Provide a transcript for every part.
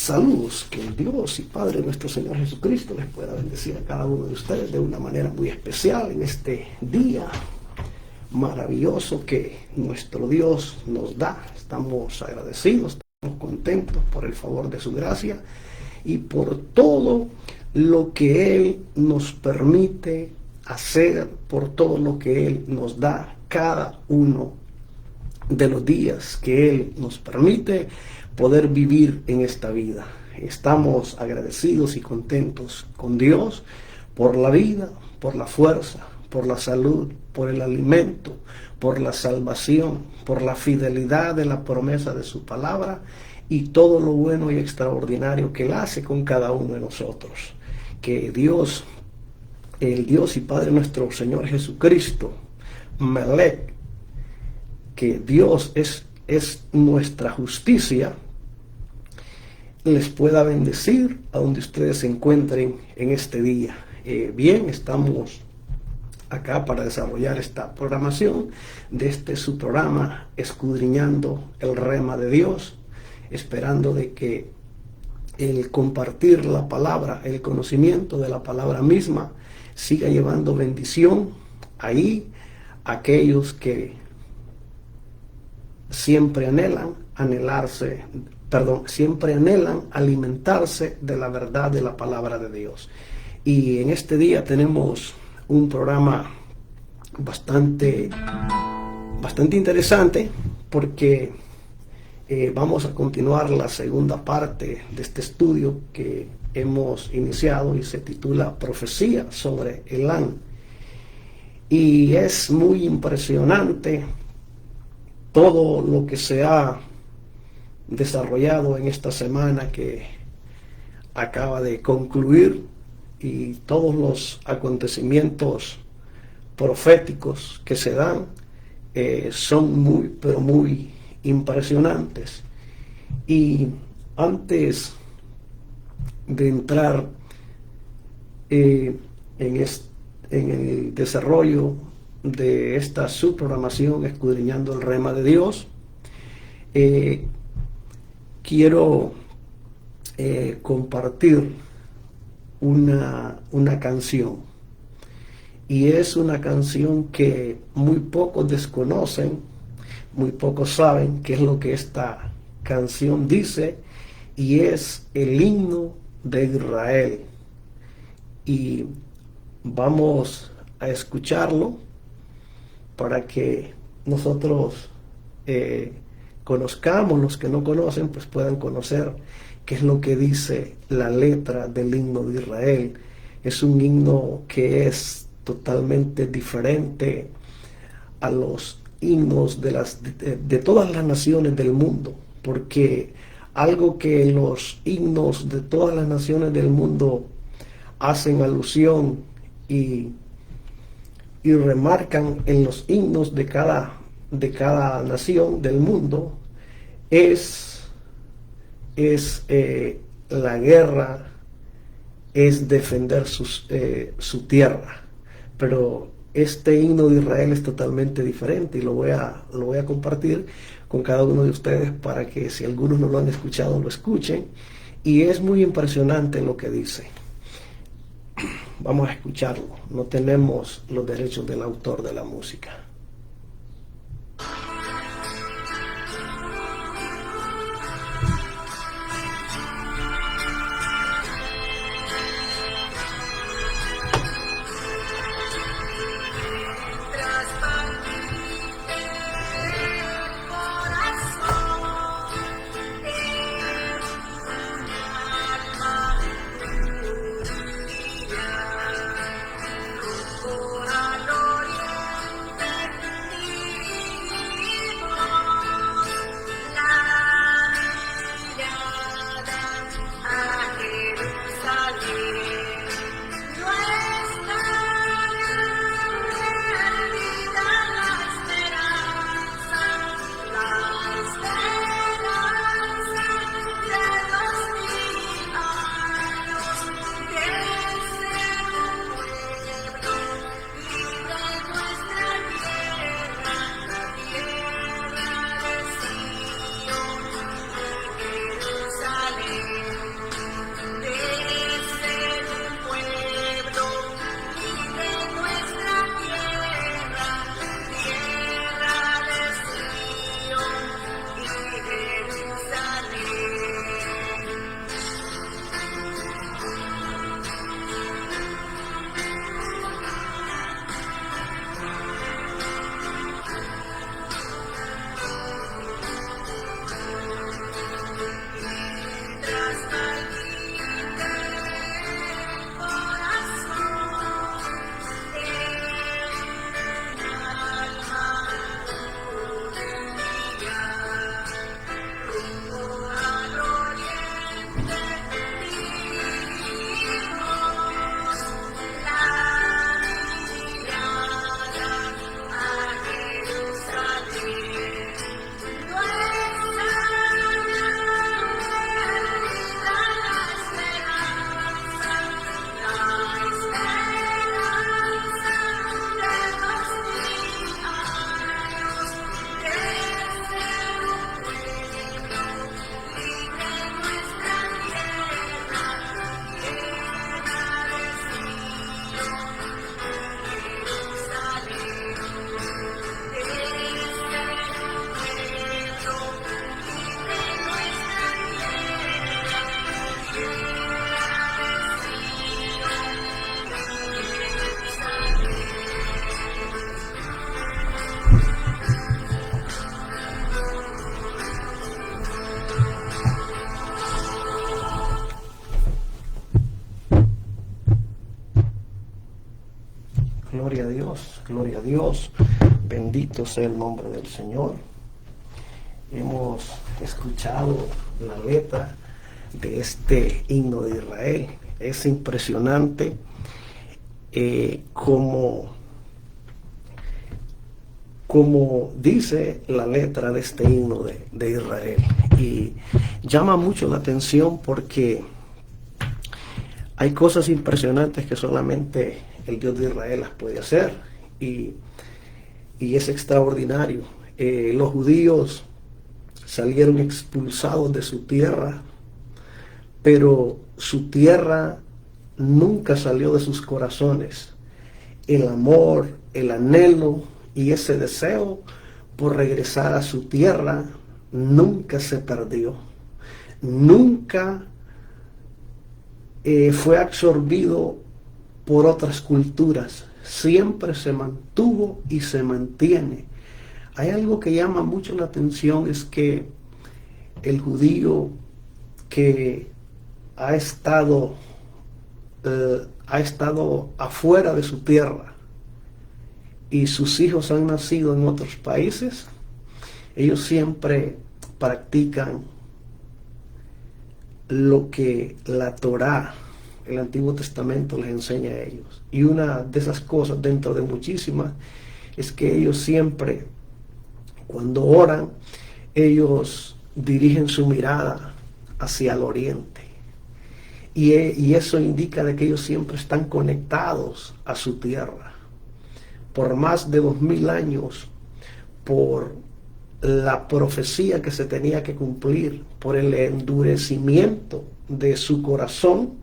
Saludos, que el Dios y Padre nuestro Señor Jesucristo les pueda bendecir a cada uno de ustedes de una manera muy especial en este día maravilloso que nuestro Dios nos da. Estamos agradecidos, estamos contentos por el favor de su gracia y por todo lo que Él nos permite hacer, por todo lo que Él nos da cada uno de los días que Él nos permite poder vivir en esta vida. Estamos agradecidos y contentos con Dios por la vida, por la fuerza, por la salud, por el alimento, por la salvación, por la fidelidad de la promesa de su palabra y todo lo bueno y extraordinario que Él hace con cada uno de nosotros. Que Dios, el Dios y Padre nuestro Señor Jesucristo, Melech, que Dios es nuestra justicia, les pueda bendecir a donde ustedes se encuentren en este día. Bien, estamos acá para desarrollar esta programación de su programa Escudriñando el Rema de Dios, esperando de que el compartir la palabra, el conocimiento de la palabra misma, siga llevando bendición ahí a aquellos que siempre anhelan alimentarse de la verdad de la palabra de Dios. Y en este día tenemos un programa bastante interesante porque vamos a continuar la segunda parte de este estudio que hemos iniciado y se titula Profecía sobre Elán. Y es muy impresionante todo lo que se ha desarrollado en esta semana que acaba de concluir y todos los acontecimientos proféticos que se dan son muy impresionantes. Y antes de entrar en el desarrollo de esta subprogramación Escudriñando el Rema de Dios, quiero compartir una canción, y es una canción que muy pocos desconocen, muy pocos saben qué es lo que esta canción dice, y es el himno de Israel. Y vamos a escucharlo para que nosotros conozcamos, los que no conocen pues puedan conocer qué es lo que dice la letra del himno de Israel. Es un himno que es totalmente diferente a los himnos de todas las naciones del mundo, porque algo que los himnos de todas las naciones del mundo hacen alusión y remarcan en los himnos de cada nación del mundo es la guerra, es defender su tierra. Pero este himno de Israel es totalmente diferente y lo voy a compartir con cada uno de ustedes para que si algunos no lo han escuchado lo escuchen, y es muy impresionante lo que dice. Vamos a escucharlo. No tenemos los derechos del autor de la música. Por al oriente gloria a Dios, gloria a Dios. Bendito sea el nombre del Señor. Hemos escuchado la letra de este himno de Israel. Es impresionante como dice la letra de este himno de Israel. Y llama mucho la atención porque hay cosas impresionantes que solamente el Dios de Israel las puede hacer. Y es extraordinario. Los judíos salieron expulsados de su tierra, pero su tierra nunca salió de sus corazones. El amor, el anhelo y ese deseo por regresar a su tierra nunca se perdió. Nunca fue absorbido por otras culturas. Siempre se mantuvo y se mantiene. Hay algo que llama mucho la atención, es que el judío que ha estado afuera de su tierra y sus hijos han nacido en otros países, ellos siempre practican lo que la Torá, el Antiguo Testamento, les enseña a ellos. Y una de esas cosas, dentro de muchísimas, es que ellos siempre, cuando oran, ellos dirigen su mirada hacia el oriente. Y eso indica de que ellos siempre están conectados a su tierra. Por más de 2000 años, por la profecía que se tenía que cumplir, por el endurecimiento de su corazón,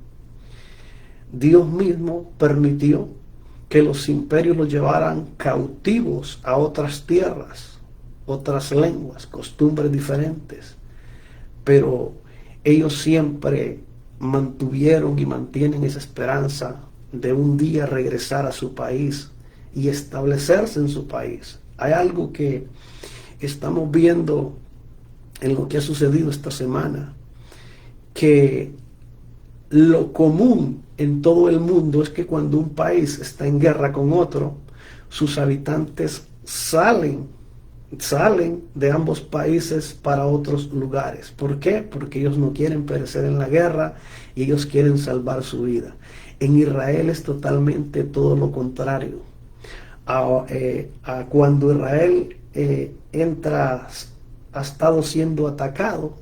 Dios mismo permitió que los imperios los llevaran cautivos a otras tierras, otras lenguas, costumbres diferentes. Pero ellos siempre mantuvieron y mantienen esa esperanza de un día regresar a su país y establecerse en su país. Hay algo que estamos viendo en lo que ha sucedido esta semana, que lo común en todo el mundo es que cuando un país está en guerra con otro, sus habitantes salen de ambos países para otros lugares. ¿Por qué? Porque ellos no quieren perecer en la guerra y ellos quieren salvar su vida. En Israel es totalmente todo lo contrario. Cuando Israel ha estado siendo atacado,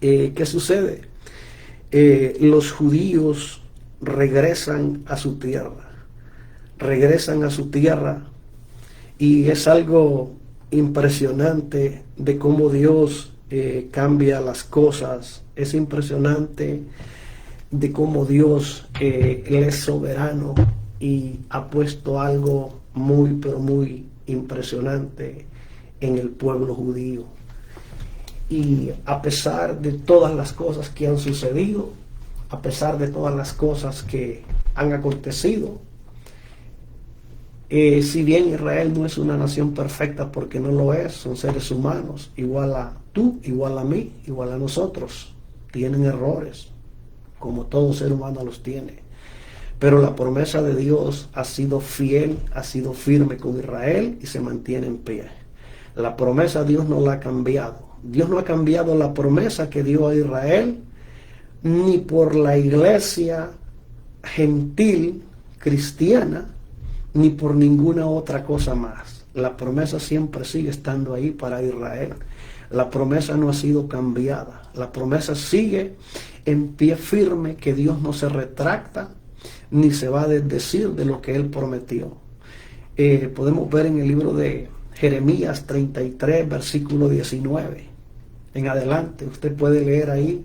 ¿qué sucede? Los judíos regresan a su tierra, y es algo impresionante de cómo Dios cambia las cosas. Es impresionante de cómo Dios Él es soberano y ha puesto algo muy, pero muy impresionante en el pueblo judío. Y a pesar de todas las cosas que han sucedido, a pesar de todas las cosas que han acontecido, si bien Israel no es una nación perfecta, porque no lo es, son seres humanos, igual a tú, igual a mí, igual a nosotros, tienen errores, como todo ser humano los tiene. Pero la promesa de Dios ha sido fiel, ha sido firme con Israel y se mantiene en pie. La promesa Dios no la ha cambiado. Dios no ha cambiado la promesa que dio a Israel, ni por la iglesia gentil cristiana, ni por ninguna otra cosa más. La promesa siempre sigue estando ahí para Israel. La promesa no ha sido cambiada. La promesa sigue en pie firme, que Dios no se retracta ni se va a desdecir de lo que Él prometió. Podemos ver en el libro de Jeremías 33, versículo 19 en adelante. Usted puede leer ahí,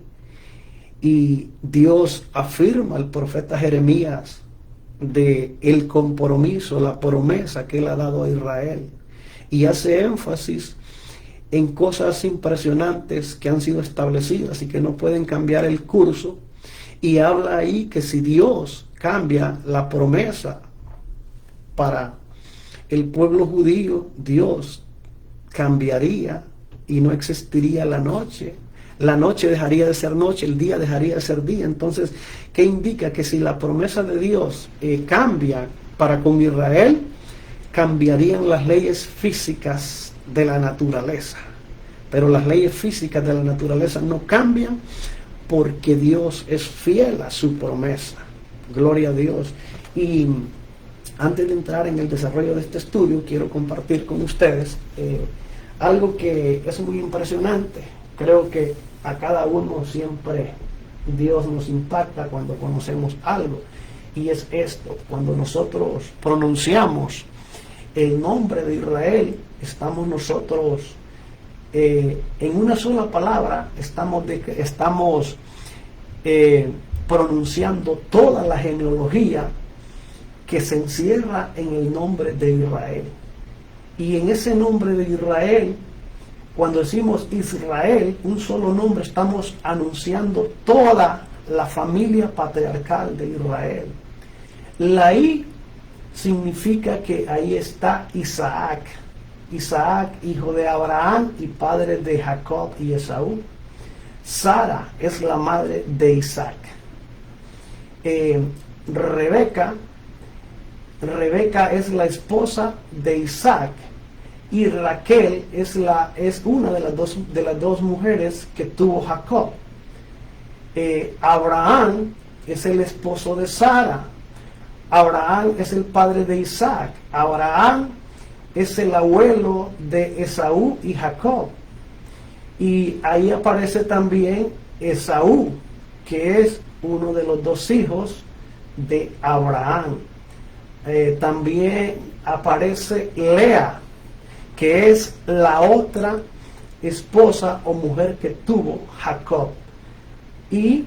y Dios afirma al profeta Jeremías de el compromiso, la promesa que Él ha dado a Israel, y hace énfasis en cosas impresionantes que han sido establecidas y que no pueden cambiar el curso. Y habla ahí que si Dios cambia la promesa para el pueblo judío, Dios cambiaría y no existiría la noche. La noche dejaría de ser noche, el día dejaría de ser día. Entonces, ¿qué indica? Que si la promesa de Dios cambia para con Israel cambiarían las leyes físicas de la naturaleza. Pero las leyes físicas de la naturaleza no cambian porque Dios es fiel a su promesa. Gloria a Dios. Y antes de entrar en el desarrollo de este estudio, quiero compartir con ustedes algo que es muy impresionante. Creo que a cada uno siempre Dios nos impacta cuando conocemos algo. Y es esto: cuando nosotros pronunciamos el nombre de Israel, estamos nosotros en una sola palabra, estamos pronunciando toda la genealogía que se encierra en el nombre de Israel. Y en ese nombre de Israel, cuando decimos Israel, un solo nombre, estamos anunciando toda la familia patriarcal de Israel. La I significa que ahí está Isaac. Isaac, hijo de Abraham y padre de Jacob y Esaú. Sara es la madre de Isaac. Rebeca es la esposa de Isaac, y Raquel es una de las dos mujeres que tuvo Jacob. Abraham es el esposo de Sara. Abraham es el padre de Isaac. Abraham es el abuelo de Esaú y Jacob. Y ahí aparece también Esaú, que es uno de los dos hijos de Abraham. También aparece Lea, que es la otra esposa o mujer que tuvo Jacob. Y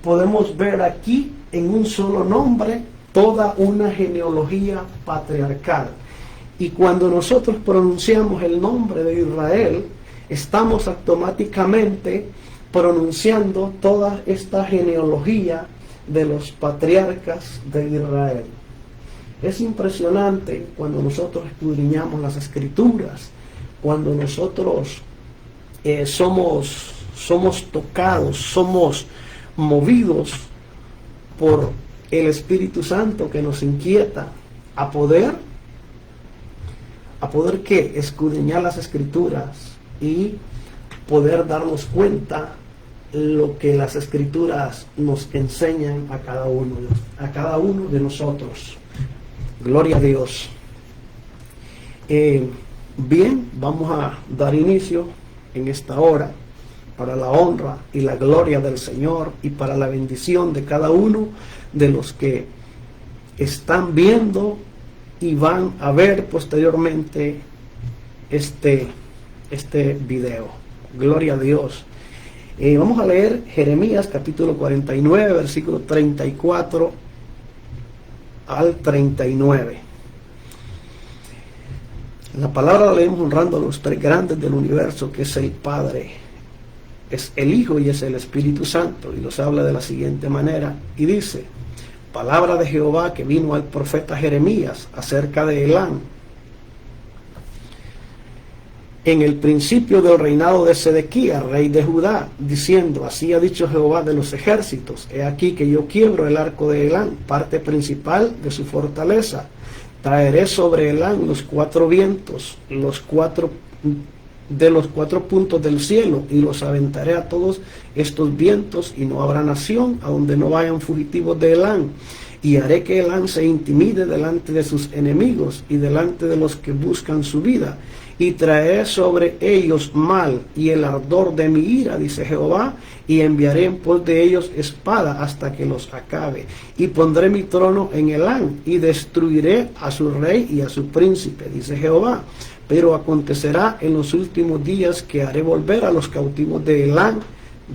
podemos ver aquí en un solo nombre toda una genealogía patriarcal. Y cuando nosotros pronunciamos el nombre de Israel, estamos automáticamente pronunciando toda esta genealogía de los patriarcas de Israel. Es impresionante cuando nosotros escudriñamos las escrituras, cuando nosotros somos tocados, somos movidos por el Espíritu Santo que nos inquieta a poder ¿qué? Escudriñar las escrituras y poder darnos cuenta lo que las escrituras nos enseñan a cada uno de nosotros. Gloria a Dios. Bien, vamos a dar inicio en esta hora para la honra y la gloria del Señor y para la bendición de cada uno de los que están viendo y van a ver posteriormente este video. Gloria a Dios. Vamos a leer Jeremías capítulo 49, versículo 34 al 39. La palabra la leemos honrando a los tres grandes del universo, que es el Padre, es el Hijo y es el Espíritu Santo, y los habla de la siguiente manera, y dice: palabra de Jehová que vino al profeta Jeremías acerca de Elán en el principio del reinado de Sedequías, rey de Judá, diciendo: así ha dicho Jehová de los ejércitos, he aquí que yo quiebro el arco de Elán, parte principal de su fortaleza. Traeré sobre Elán los cuatro vientos, de los cuatro puntos del cielo, y los aventaré a todos estos vientos, y no habrá nación a donde no vayan fugitivos de Elán. Y haré que Elán se intimide delante de sus enemigos y delante de los que buscan su vida. Y traeré sobre ellos mal y el ardor de mi ira, dice Jehová, y enviaré en pos de ellos espada hasta que los acabe. Y pondré mi trono en Elán, y destruiré a su rey y a su príncipe, dice Jehová. Pero acontecerá en los últimos días que haré volver a los cautivos de Elán,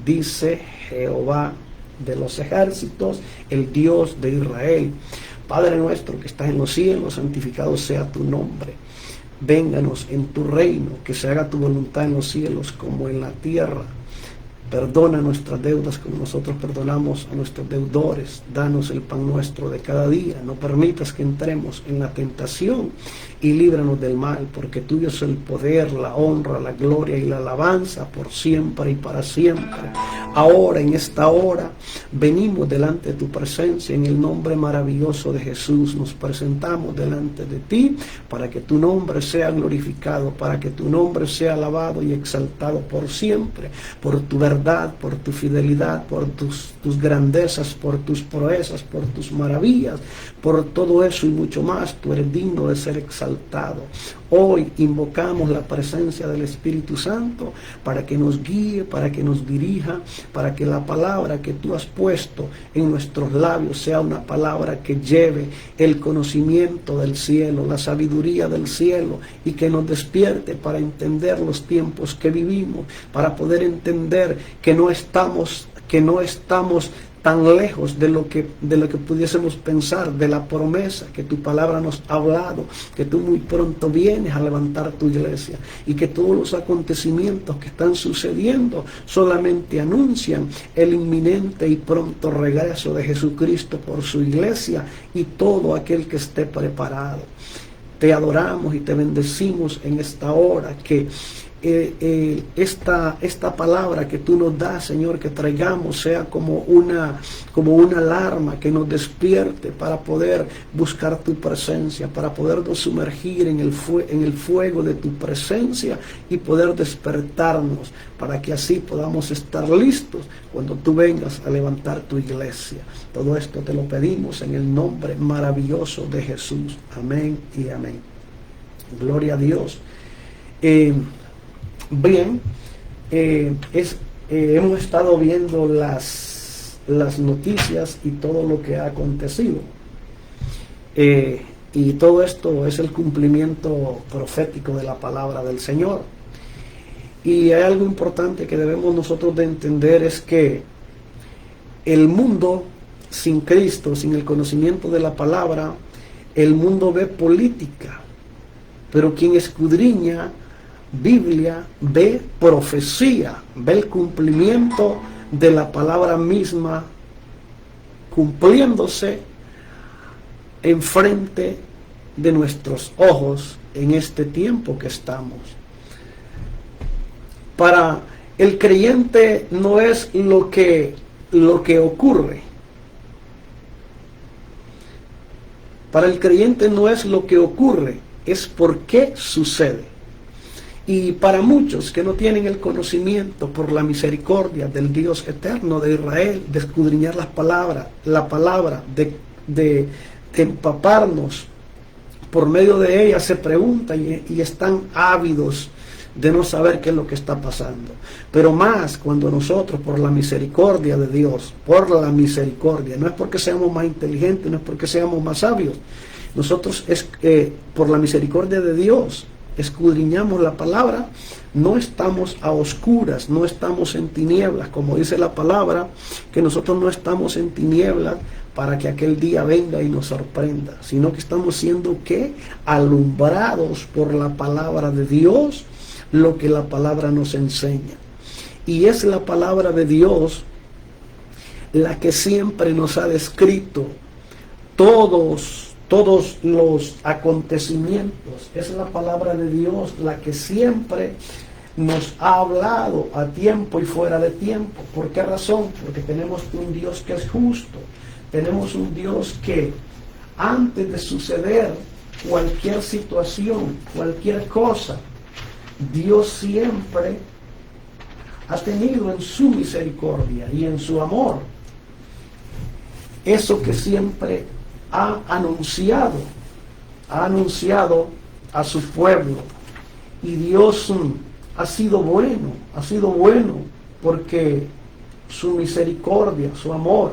dice Jehová de los ejércitos, el Dios de Israel. Padre nuestro que estás en los cielos, santificado sea tu nombre. Vénganos en tu reino, que se haga tu voluntad en los cielos como en la tierra. Perdona nuestras deudas como nosotros perdonamos a nuestros deudores. Danos el pan nuestro de cada día. No permitas que entremos en la tentación y líbranos del mal, porque tuyo es el poder, la honra, la gloria y la alabanza por siempre y para siempre. Ahora, en esta hora, venimos delante de tu presencia. En el nombre maravilloso de Jesús nos presentamos delante de ti para que tu nombre sea glorificado, para que tu nombre sea alabado y exaltado por siempre, por tu verdad, por tu fidelidad, por tus grandezas, por tus proezas, por tus maravillas, por todo eso y mucho más. Tú eres digno de ser exaltado. Hoy invocamos la presencia del Espíritu Santo para que nos guíe, para que nos dirija, para que la palabra que tú has puesto en nuestros labios sea una palabra que lleve el conocimiento del cielo, la sabiduría del cielo, y que nos despierte para entender los tiempos que vivimos, para poder entender que no estamos tan lejos de lo que pudiésemos pensar, de la promesa que tu palabra nos ha hablado, que tú muy pronto vienes a levantar tu iglesia, y que todos los acontecimientos que están sucediendo solamente anuncian el inminente y pronto regreso de Jesucristo por su iglesia y todo aquel que esté preparado. Te adoramos y te bendecimos en esta hora, que esta palabra que tú nos das, Señor, que traigamos sea como una alarma que nos despierte para poder buscar tu presencia, para podernos sumergir en el fuego de tu presencia y poder despertarnos, para que así podamos estar listos cuando tú vengas a levantar tu iglesia. Todo esto te lo pedimos en el nombre maravilloso de Jesús. Amén y amén. Gloria a Dios. Bien, hemos estado viendo las noticias y todo lo que ha acontecido, y todo esto es el cumplimiento profético de la palabra del Señor. Y hay algo importante que debemos nosotros de entender, es que el mundo sin Cristo, sin el conocimiento de la palabra, el mundo ve política, pero quien escudriña Biblia ve profecía, ve el cumplimiento de la palabra misma cumpliéndose enfrente de nuestros ojos en este tiempo que estamos. Para el creyente no es lo que ocurre. Para el creyente no es lo que ocurre, es por qué sucede. Y para muchos que no tienen el conocimiento, por la misericordia del Dios eterno de Israel, de escudriñar la palabra, de empaparnos por medio de ella, se preguntan y están ávidos de no saber qué es lo que está pasando. Pero más cuando nosotros, por la misericordia de Dios, por la misericordia, no es porque seamos más inteligentes, no es porque seamos más sabios, nosotros por la misericordia de Dios escudriñamos la palabra, no estamos a oscuras, no estamos en tinieblas, como dice la palabra, que nosotros no estamos en tinieblas para que aquel día venga y nos sorprenda, sino que estamos siendo alumbrados por la palabra de Dios, lo que la palabra nos enseña. Y es la palabra de Dios la que siempre nos ha descrito todos los acontecimientos. Es la palabra de Dios la que siempre nos ha hablado a tiempo y fuera de tiempo. ¿Por qué razón? Porque tenemos un Dios que es justo. Tenemos un Dios que antes de suceder cualquier situación, cualquier cosa, Dios siempre ha tenido en su misericordia y en su amor eso que siempre ha anunciado a su pueblo. Y Dios ha sido bueno porque su misericordia, su amor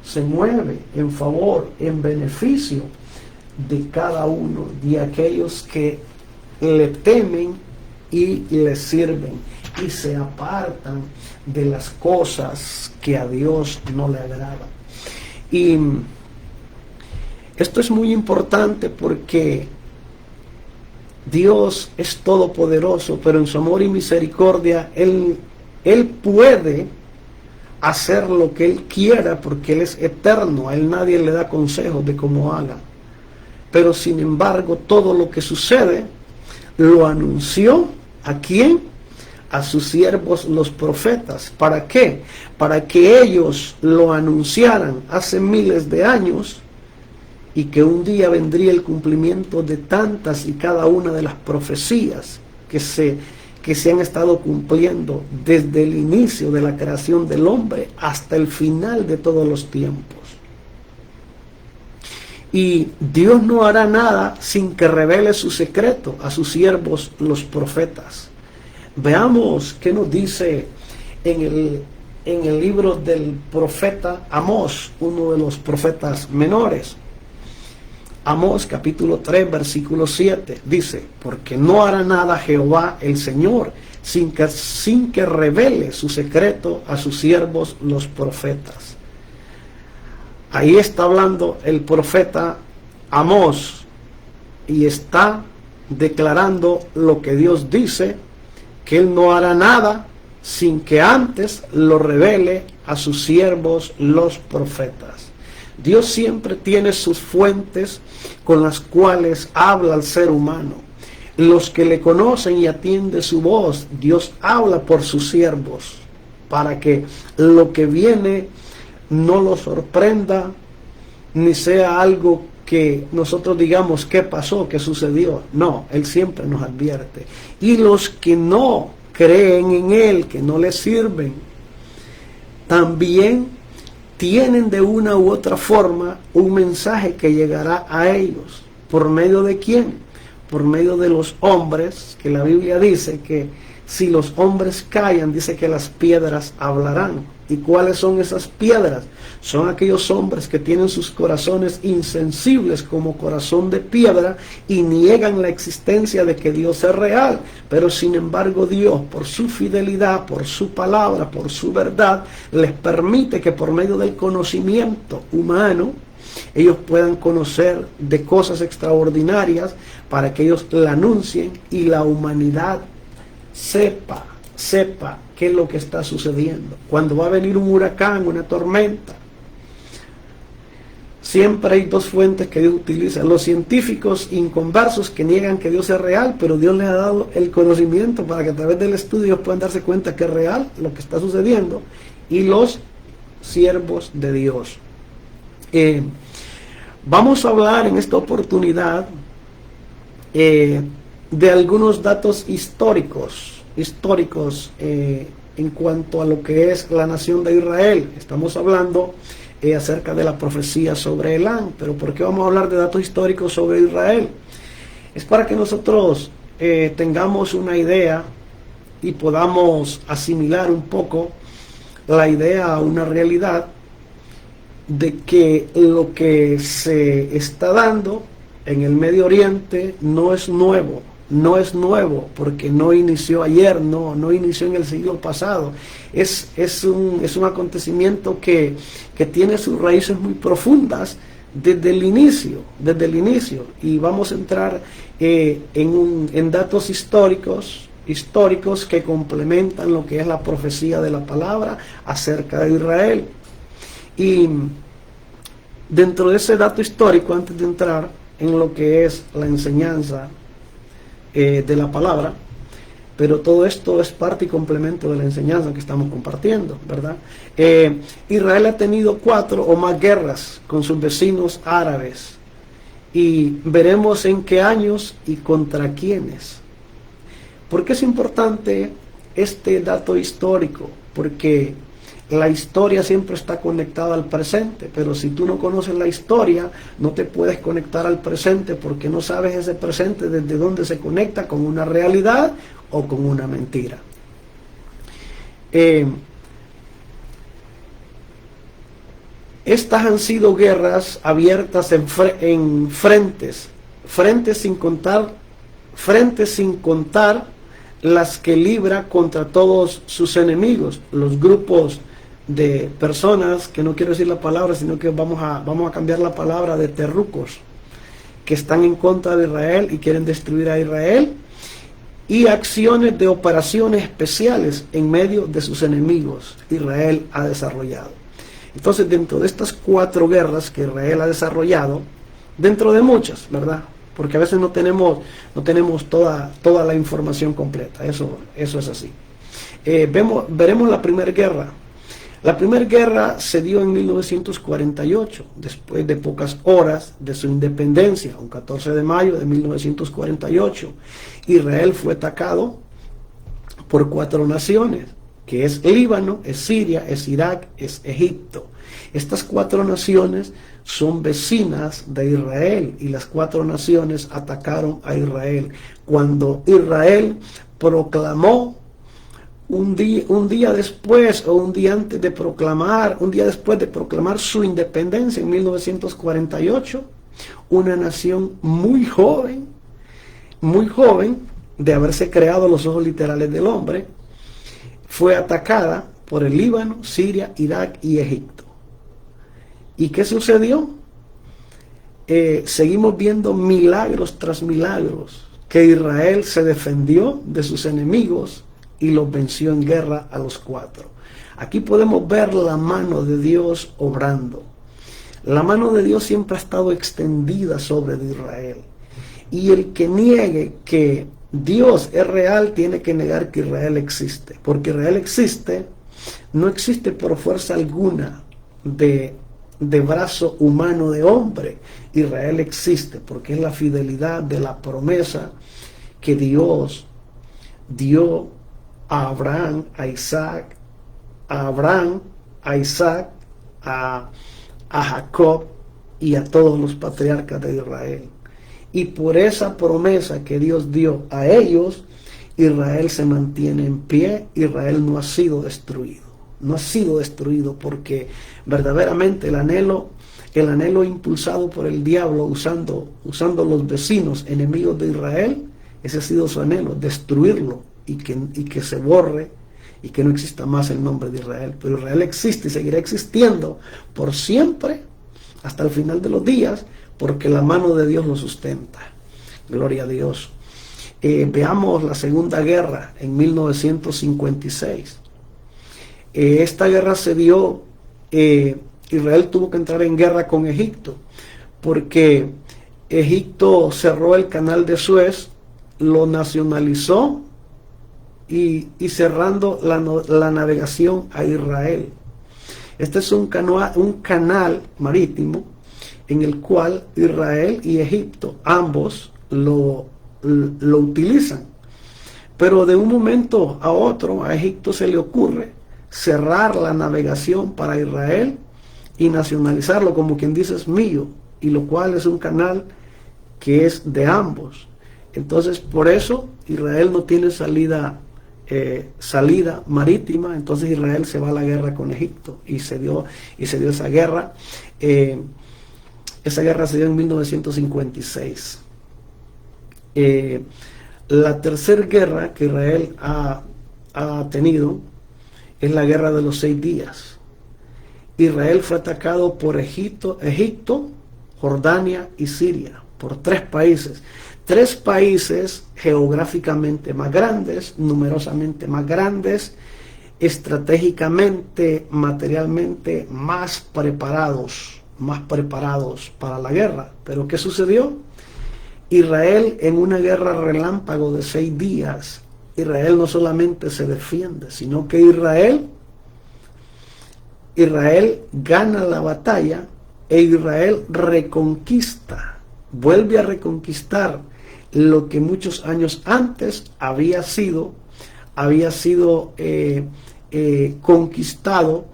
se mueve en favor, en beneficio de cada uno de aquellos que le temen y le sirven y se apartan de las cosas que a Dios no le agradan. Y esto es muy importante porque Dios es todopoderoso, pero en su amor y misericordia Él Él puede hacer lo que Él quiera porque Él es eterno. A Él nadie le da consejos de cómo haga. Pero sin embargo, todo lo que sucede lo anunció ¿a quién? A sus siervos los profetas. ¿Para qué? Para que ellos lo anunciaran hace miles de años y que un día vendría el cumplimiento de tantas y cada una de las profecías que se han estado cumpliendo desde el inicio de la creación del hombre hasta el final de todos los tiempos. Y Dios no hará nada sin que revele su secreto a sus siervos los profetas. Veamos qué nos dice en el libro del profeta Amós, uno de los profetas menores. Amós capítulo 3 versículo 7 dice: porque no hará nada Jehová el Señor sin que revele su secreto a sus siervos los profetas. Ahí está hablando el profeta Amós y está declarando lo que Dios dice, que Él no hará nada sin que antes lo revele a sus siervos los profetas. Dios siempre tiene sus fuentes con las cuales habla al ser humano. Los que le conocen y atienden su voz, Dios habla por sus siervos para que lo que viene no lo sorprenda ni sea algo que nosotros digamos qué pasó, qué sucedió. No, Él siempre nos advierte. Y los que no creen en Él, que no le sirven, también tienen de una u otra forma un mensaje que llegará a ellos. ¿Por medio de quién? Por medio de los hombres, que la Biblia dice que si los hombres callan, dice que las piedras hablarán. ¿Y cuáles son esas piedras? Son aquellos hombres que tienen sus corazones insensibles como corazón de piedra y niegan la existencia de que Dios es real. Pero sin embargo Dios, por su fidelidad, por su palabra, por su verdad, les permite que por medio del conocimiento humano ellos puedan conocer de cosas extraordinarias para que ellos la anuncien y la humanidad sepa qué es lo que está sucediendo. Cuando va a venir un huracán, una tormenta, siempre hay dos fuentes que Dios utiliza: los científicos inconversos que niegan que Dios es real, pero Dios les ha dado el conocimiento para que a través del estudio ellos puedan darse cuenta que es real lo que está sucediendo, y los siervos de Dios. Vamos a hablar en esta oportunidad de algunos datos históricos en cuanto a lo que es la nación de Israel. Estamos hablando acerca de la profecía sobre Elán. Pero ¿por qué vamos a hablar de datos históricos sobre Israel? Es para que nosotros tengamos una idea y podamos asimilar un poco la idea a una realidad de que lo que se está dando en el Medio Oriente no es nuevo. No es nuevo porque no inició ayer, no inició en el siglo pasado. Es un acontecimiento que tiene sus raíces muy profundas desde el inicio. Y vamos a entrar en datos históricos que complementan lo que es la profecía de la palabra acerca de Israel. Y dentro de ese dato histórico, antes de entrar en lo que es la enseñanza de la palabra, pero todo esto es parte y complemento de la enseñanza que estamos compartiendo, ¿verdad? Israel ha tenido 4 o más guerras con sus vecinos árabes, y veremos en qué años y contra quiénes. ¿Por qué es importante este dato histórico? Porque la historia siempre está conectada al presente, pero si tú no conoces la historia, no te puedes conectar al presente porque no sabes ese presente desde dónde se conecta con una realidad o con una mentira. Estas han sido guerras abiertas en frentes sin contar las que libra contra todos sus enemigos, los grupos de personas, que no quiero decir la palabra, sino que vamos a cambiar la palabra, de terrucos, que están en contra de Israel y quieren destruir a Israel, y acciones de operaciones especiales en medio de sus enemigos. Israel ha desarrollado. Entonces, dentro de estas 4 guerras que Israel ha desarrollado, dentro de muchas, ¿verdad? Porque a veces no tenemos toda la información completa. Eso es así. Veremos la primera guerra. La primera guerra se dio en 1948, después de pocas horas de su independencia, un 14 de mayo de 1948. Israel fue atacado por 4 naciones, que es Líbano, es Siria, es Irak, es Egipto. Estas 4 naciones son vecinas de Israel y las 4 naciones atacaron a Israel. Cuando Israel proclamó un día después o un día antes de proclamar, un día después de proclamar su independencia en 1948, una nación muy joven de haberse creado a los ojos literales del hombre, fue atacada por el Líbano, Siria, Irak y Egipto. ¿Y qué sucedió? Seguimos viendo milagros tras milagros, que Israel se defendió de sus enemigos y los venció en guerra a los 4. Aquí podemos ver la mano de Dios obrando. La mano de Dios siempre ha estado extendida sobre Israel. Y el que niegue que Dios es real tiene que negar que Israel existe. Porque Israel existe, no existe por fuerza alguna de brazo humano de hombre. Israel existe porque es la fidelidad de la promesa que Dios dio a Abraham, a Isaac, a Jacob y a todos los patriarcas de Israel. Y por esa promesa que Dios dio a ellos, Israel se mantiene en pie. Israel no ha sido destruido. No ha sido destruido porque verdaderamente el anhelo impulsado por el diablo usando los vecinos enemigos de Israel, ese ha sido su anhelo, destruirlo y que se borre y que no exista más el nombre de Israel. Pero Israel existe y seguirá existiendo por siempre hasta el final de los días, porque la mano de Dios lo sustenta. Gloria a Dios. Veamos la Segunda Guerra en 1956. Esta guerra se dio, Israel tuvo que entrar en guerra con Egipto, porque Egipto cerró el canal de Suez, lo nacionalizó y cerrando la navegación a Israel. Este es un canal marítimo en el cual Israel y Egipto ambos lo utilizan. Pero de un momento a otro a Egipto se le ocurre cerrar la navegación para Israel y nacionalizarlo, como quien dice es mío, y lo cual es un canal que es de ambos. Entonces por eso Israel no tiene salida marítima. Entonces Israel se va a la guerra con Egipto y se dio esa guerra. Esa guerra se dio en 1956. La tercera guerra que Israel ha tenido es la guerra de los 6 días. Israel fue atacado por Egipto, Jordania y Siria, por 3 países. 3 países geográficamente más grandes, numerosamente más grandes, estratégicamente, materialmente más preparados para la guerra. Pero ¿qué sucedió? Israel, en una guerra relámpago de 6 días, Israel no solamente se defiende, sino que Israel gana la batalla e Israel reconquista, vuelve a reconquistar lo que muchos años antes había sido conquistado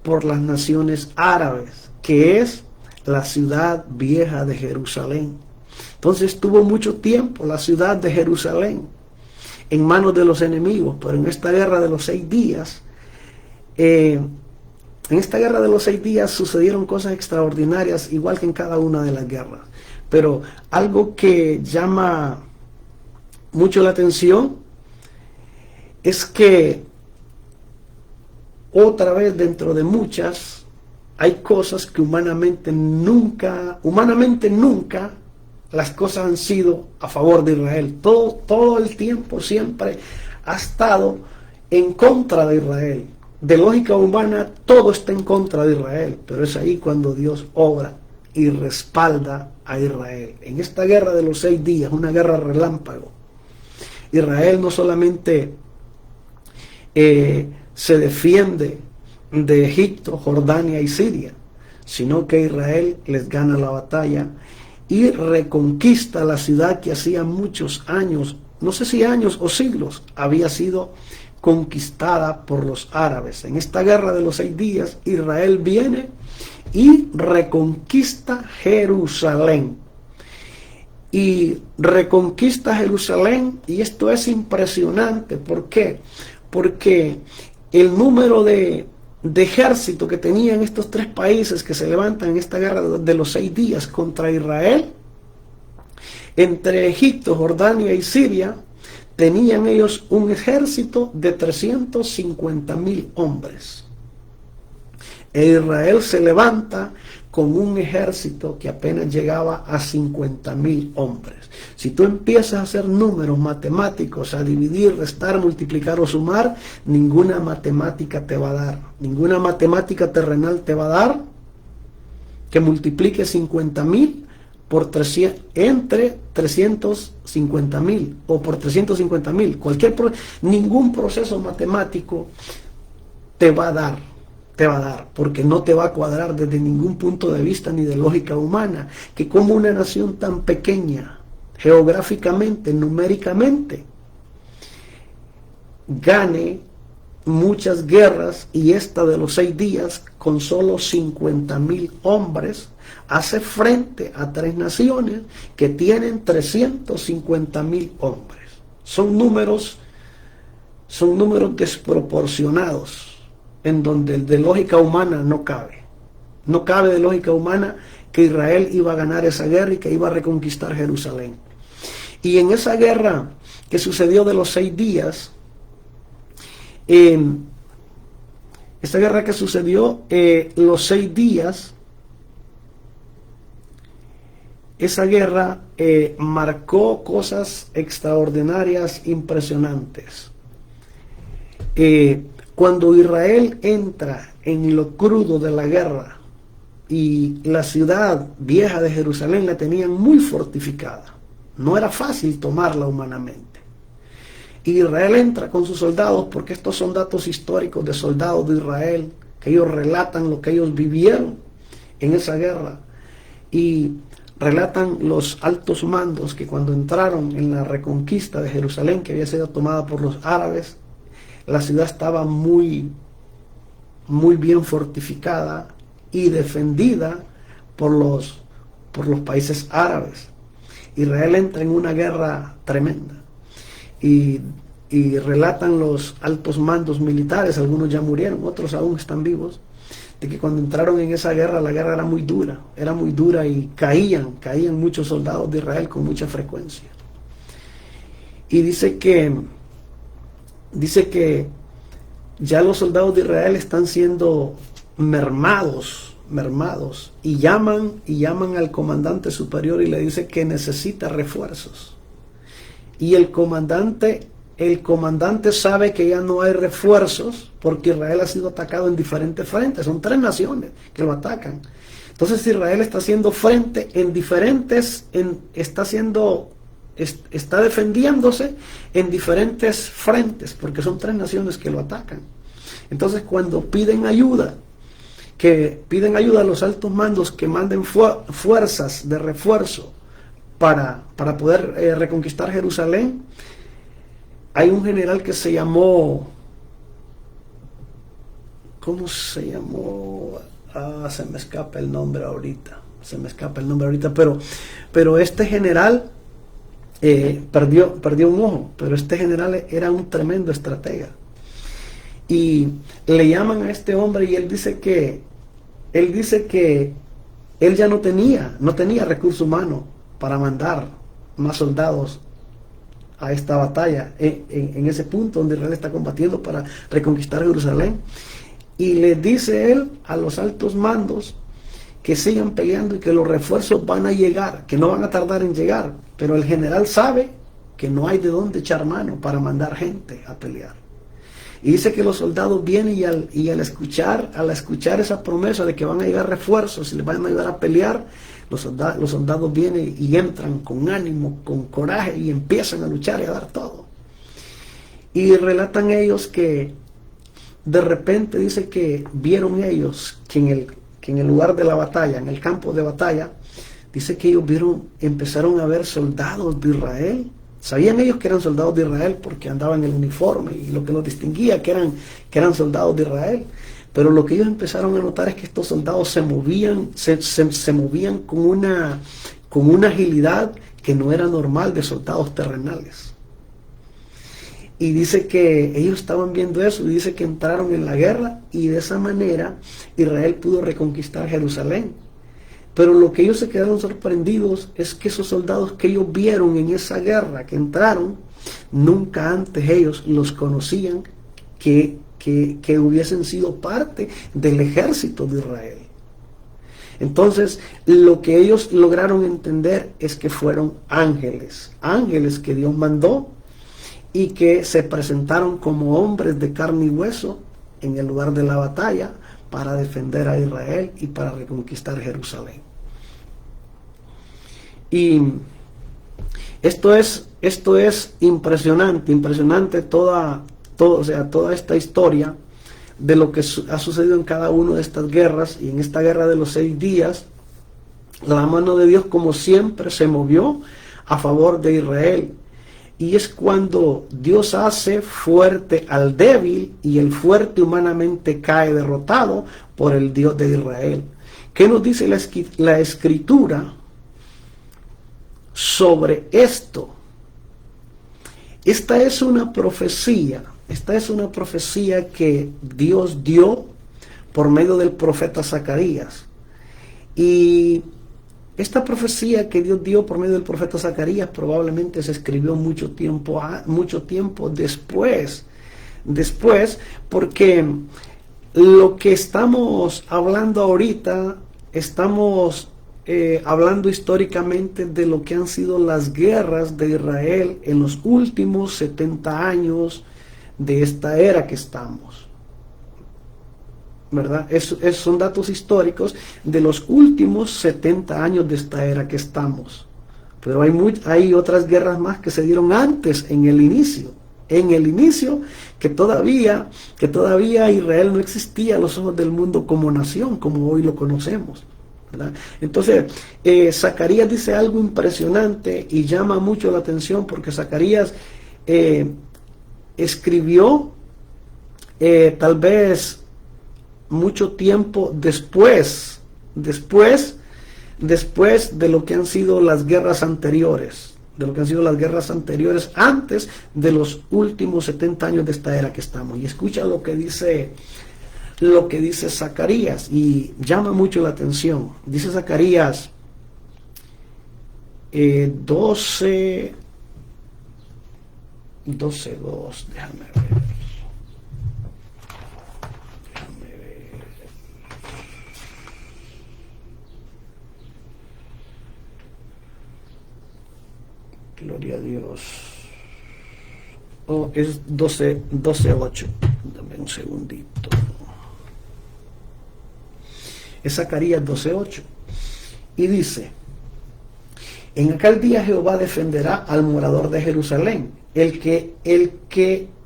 por las naciones árabes, que es la ciudad vieja de Jerusalén. Entonces estuvo mucho tiempo la ciudad de Jerusalén en manos de los enemigos, pero en esta guerra de los 6 días, sucedieron cosas extraordinarias, igual que en cada una de las guerras. Pero algo que llama mucho la atención es que otra vez, dentro de muchas, hay cosas que humanamente nunca las cosas han sido a favor de Israel. Todo el tiempo siempre ha estado en contra de Israel. De lógica humana, todo está en contra de Israel, pero es ahí cuando Dios obra y respalda a Israel. En esta guerra de los 6 días, una guerra relámpago, Israel no solamente se defiende de Egipto, Jordania y Siria, sino que Israel les gana la batalla y reconquista la ciudad que hacía muchos años, no sé si años o siglos, había sido conquistada por los árabes. En esta guerra de los 6 días, Israel viene y reconquista Jerusalén. Y reconquista Jerusalén, y esto es impresionante. ¿Por qué? Porque el número de ejército que tenían estos 3 países que se levantan en esta guerra de los 6 días contra Israel, entre Egipto, Jordania y Siria, tenían ellos un ejército de 350,000 hombres. E Israel se levanta con un ejército que apenas llegaba a 50,000 hombres. Si tú empiezas a hacer números matemáticos, a dividir, restar, multiplicar o sumar, ninguna matemática te va a dar. Ninguna matemática terrenal te va a dar que multiplique 50,000 por 300, entre 350,000 o por 350,000. Ningún proceso matemático te va a dar, porque no te va a cuadrar desde ningún punto de vista ni de lógica humana, que como una nación tan pequeña, geográficamente, numéricamente, gane muchas guerras, y esta de los 6 días, con solo 50,000 hombres, hace frente a 3 naciones que tienen 350,000 hombres. Son números desproporcionados, en donde el de lógica humana no cabe. No cabe de lógica humana que Israel iba a ganar esa guerra y que iba a reconquistar Jerusalén. Y en esa guerra que sucedió de los 6 días, esta guerra que sucedió los 6 días, esa guerra marcó cosas extraordinarias, impresionantes. Cuando Israel entra en lo crudo de la guerra, y la ciudad vieja de Jerusalén la tenían muy fortificada, no era fácil tomarla humanamente. Israel entra con sus soldados, porque estos son datos históricos de soldados de Israel, que ellos relatan lo que ellos vivieron en esa guerra, y relatan los altos mandos que cuando entraron en la reconquista de Jerusalén, que había sido tomada por los árabes, la ciudad estaba muy bien fortificada y defendida por los países árabes. Israel entra en una guerra tremenda, y relatan los altos mandos militares, algunos ya murieron, otros aún están vivos, de que cuando entraron en esa guerra, la guerra era muy dura y caían muchos soldados de Israel con mucha frecuencia. Y dice que ya los soldados de Israel están siendo mermados, y llaman al comandante superior y le dice que necesita refuerzos. Y el comandante sabe que ya no hay refuerzos, porque Israel ha sido atacado en diferentes frentes. Son 3 naciones que lo atacan. Entonces Israel está haciendo frente en diferentes, está defendiéndose en diferentes frentes, porque son 3 naciones que lo atacan. Entonces, cuando piden ayuda a los altos mandos que manden fuerzas de refuerzo para poder reconquistar Jerusalén, hay un general que se llamó, ¿cómo se llamó? Se me escapa el nombre ahorita, pero este general perdió un ojo, pero este general era un tremendo estratega. Y le llaman a este hombre, y él dice que él ya no tenía recurso humano para mandar más soldados a esta batalla en ese punto donde Israel está combatiendo para reconquistar Jerusalén. Y le dice él a los altos mandos que sigan peleando y que los refuerzos van a llegar, que no van a tardar en llegar. Pero el general sabe que no hay de dónde echar mano para mandar gente a pelear. Y dice que los soldados vienen y al escuchar esa promesa de que van a llegar refuerzos y les van a ayudar a pelear, los soldados vienen y entran con ánimo, con coraje y empiezan a luchar y a dar todo. Y relatan ellos que de repente dice que vieron ellos que en el lugar de la batalla, en el campo de batalla, dice que ellos empezaron a ver soldados de Israel. Sabían ellos que eran soldados de Israel porque andaban en el uniforme y lo que los distinguía que eran soldados de Israel. Pero lo que ellos empezaron a notar es que estos soldados se movían con una agilidad que no era normal de soldados terrenales. Y dice que ellos estaban viendo eso y dice que entraron en la guerra y de esa manera Israel pudo reconquistar Jerusalén. Pero lo que ellos se quedaron sorprendidos es que esos soldados que ellos vieron en esa guerra, que entraron, nunca antes ellos los conocían que hubiesen sido parte del ejército de Israel. Entonces, lo que ellos lograron entender es que fueron ángeles que Dios mandó y que se presentaron como hombres de carne y hueso en el lugar de la batalla para defender a Israel y para reconquistar Jerusalén. Y esto es impresionante toda esta historia de lo que ha sucedido en cada una de estas guerras. Y en esta guerra de los 6 días, la mano de Dios, como siempre, se movió a favor de Israel. Y es cuando Dios hace fuerte al débil y el fuerte humanamente cae derrotado por el Dios de Israel. ¿Qué nos dice la Escritura sobre esto? Esta es una profecía que Dios dio por medio del profeta Zacarías. Y esta profecía que Dios dio por medio del profeta Zacarías probablemente se escribió mucho tiempo después, porque lo que estamos hablando ahorita, estamos hablando históricamente de lo que han sido las guerras de Israel en los últimos 70 años de esta era que estamos, ¿verdad? Son datos históricos de los últimos 70 años de esta era que estamos. Pero hay otras guerras más que se dieron antes, en el inicio, que todavía Israel no existía a los ojos del mundo como nación, como hoy lo conocemos, ¿verdad? Entonces, Zacarías dice algo impresionante y llama mucho la atención, porque Zacarías escribió tal vez mucho tiempo después de lo que han sido las guerras anteriores, antes de los últimos 70 años de esta era que estamos. Y escucha lo que dice Zacarías, y llama mucho la atención. Dice Zacarías 12:2, déjame ver. Gloria a Dios. Es 12:8. Dame un segundito. Es Zacarías 12:8. Y dice: en aquel día Jehová defenderá al morador de Jerusalén. El que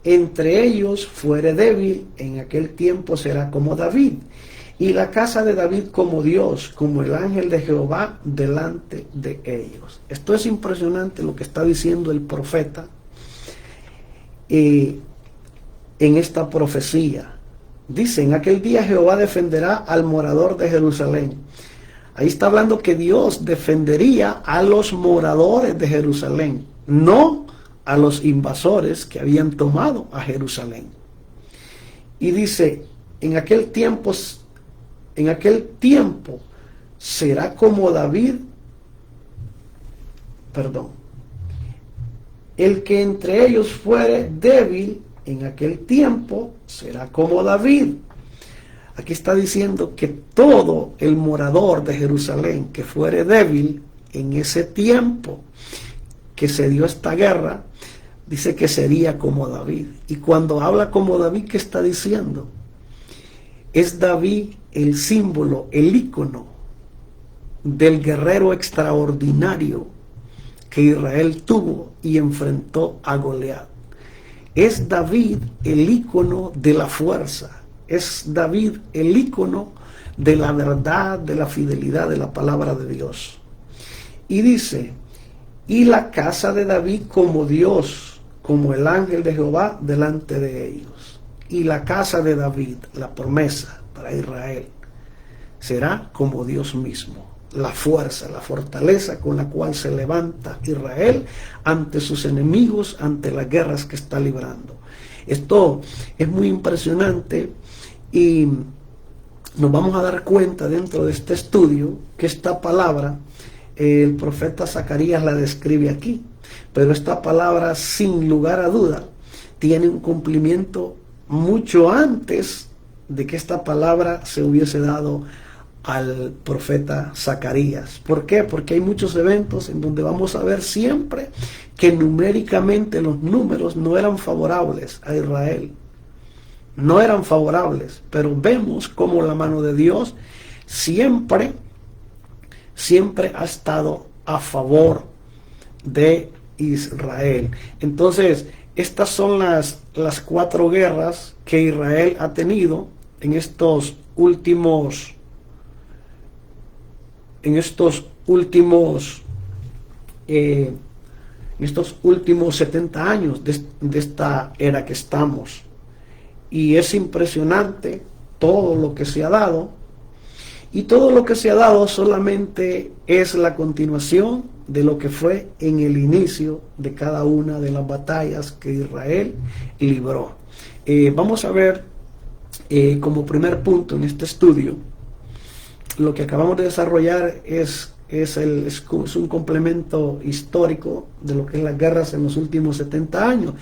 entre ellos fuere débil, en aquel tiempo será como David. Y la casa de David como Dios, como el ángel de Jehová delante de ellos. Esto es impresionante lo que está diciendo el profeta en esta profecía. Dice: en aquel día Jehová defenderá al morador de Jerusalén. Ahí está hablando que Dios defendería a los moradores de Jerusalén, no a los invasores que habían tomado a Jerusalén. Y dice: en aquel tiempo será como David, el que entre ellos fuere débil, en aquel tiempo será como David. Aquí está diciendo que todo el morador de Jerusalén que fuere débil en ese tiempo que se dio esta guerra, dice que sería como David. Y cuando habla como David, ¿qué está diciendo? Es David el símbolo, el ícono del guerrero extraordinario que Israel tuvo y enfrentó a Goliat. Es David el ícono de la fuerza. Es David el ícono de la verdad, de la fidelidad de la palabra de Dios. Y dice, y la casa de David como Dios, como el ángel de Jehová delante de ellos. Y la casa de David, la promesa para Israel, será como Dios mismo. La fuerza, la fortaleza con la cual se levanta Israel ante sus enemigos, ante las guerras que está librando. Esto es muy impresionante y nos vamos a dar cuenta dentro de este estudio que esta palabra, el profeta Zacarías la describe aquí, pero esta palabra sin lugar a duda tiene un cumplimiento mucho antes de que esta palabra se hubiese dado al profeta Zacarías. ¿Por qué? Porque hay muchos eventos en donde vamos a ver siempre que numéricamente los números no eran favorables a Israel. No eran favorables, pero vemos como la mano de Dios siempre ha estado a favor de Israel. Entonces, estas son las 4 guerras que Israel ha tenido en estos últimos 70 años de esta era que estamos. Y es impresionante todo lo que se ha dado. Y todo lo que se ha dado solamente es la continuación de lo que fue en el inicio de cada una de las batallas que Israel libró. Vamos a ver como primer punto en este estudio, lo que acabamos de desarrollar es un complemento histórico de lo que es las guerras en los últimos 70 años.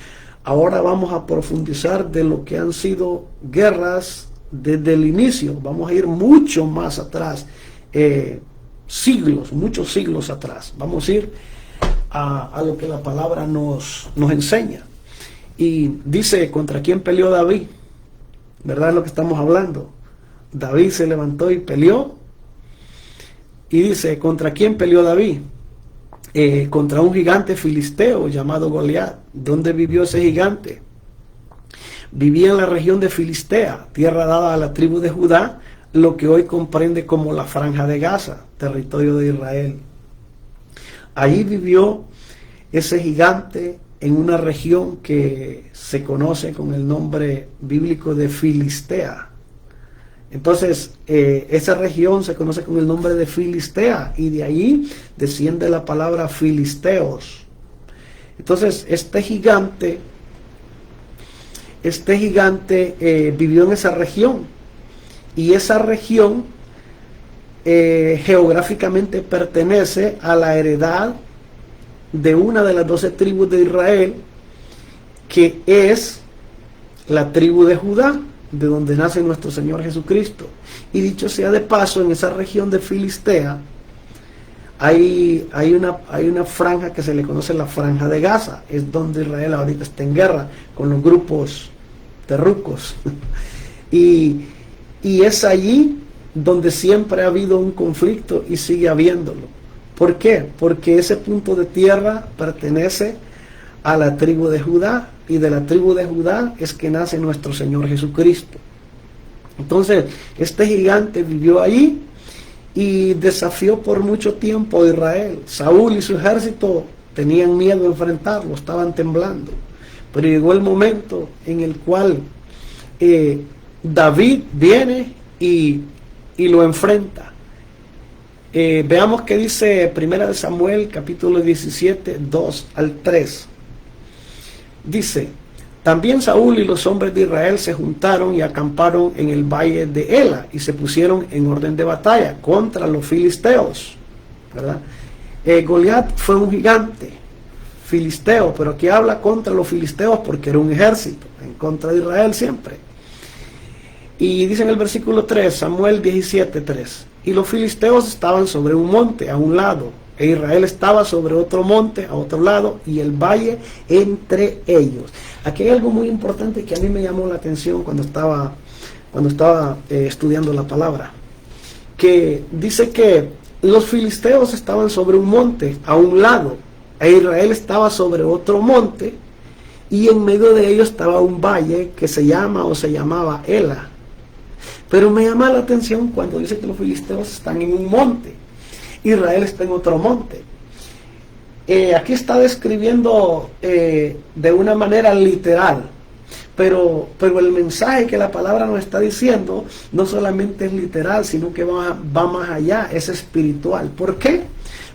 Ahora vamos a profundizar de lo que han sido guerras desde el inicio. Vamos a ir mucho más atrás, muchos siglos atrás. Vamos a ir a lo que la palabra nos enseña. Y dice, ¿contra quién peleó David? ¿Verdad es lo que estamos hablando? David se levantó y peleó. Y dice, ¿contra quién peleó David? Contra un gigante filisteo llamado Goliat. ¿Dónde vivió ese gigante? Vivía en la región de Filistea, tierra dada a la tribu de Judá, lo que hoy comprende como la Franja de Gaza, territorio de Israel. Allí vivió ese gigante en una región que se conoce con el nombre bíblico de Filistea. Entonces, esa región se conoce con el nombre de Filistea y de ahí desciende la palabra filisteos. Entonces, este gigante vivió en esa región y esa región geográficamente pertenece a la heredad de una de las 12 tribus de Israel, que es la tribu de Judá, de donde nace nuestro Señor Jesucristo. Y dicho sea de paso, en esa región de Filistea hay una franja que se le conoce la Franja de Gaza. Es donde Israel ahorita está en guerra con los grupos terrucos. y es allí donde siempre ha habido un conflicto y sigue habiéndolo. ¿Por qué? Porque ese punto de tierra pertenece a la tribu de Judá, y de la tribu de Judá es que nace nuestro Señor Jesucristo. Entonces, este gigante vivió allí y desafió por mucho tiempo a Israel. Saúl y su ejército tenían miedo de enfrentarlo, estaban temblando. Pero llegó el momento en el cual David viene y lo enfrenta. Veamos qué dice 1 Samuel capítulo 17, 2 al 3. Dice, también Saúl y los hombres de Israel se juntaron y acamparon en el valle de Ela y se pusieron en orden de batalla contra los filisteos, ¿verdad? Goliat fue un gigante filisteo, pero aquí habla contra los filisteos porque era un ejército en contra de Israel siempre. Y dice en el versículo 3, Samuel 17:3, y los filisteos estaban sobre un monte a un lado, e Israel estaba sobre otro monte a otro lado, y el valle entre ellos. Aquí hay algo muy importante que a mí me llamó la atención cuando estaba estudiando la palabra, que dice que los filisteos estaban sobre un monte a un lado, e Israel estaba sobre otro monte, y en medio de ellos estaba un valle que se llamaba Ela. Pero me llama la atención cuando dice que los filisteos están en un monte, Israel está en otro monte. Aquí está describiendo de una manera literal, pero el mensaje que la palabra nos está diciendo no solamente es literal, sino que va más allá, es espiritual. ¿Por qué?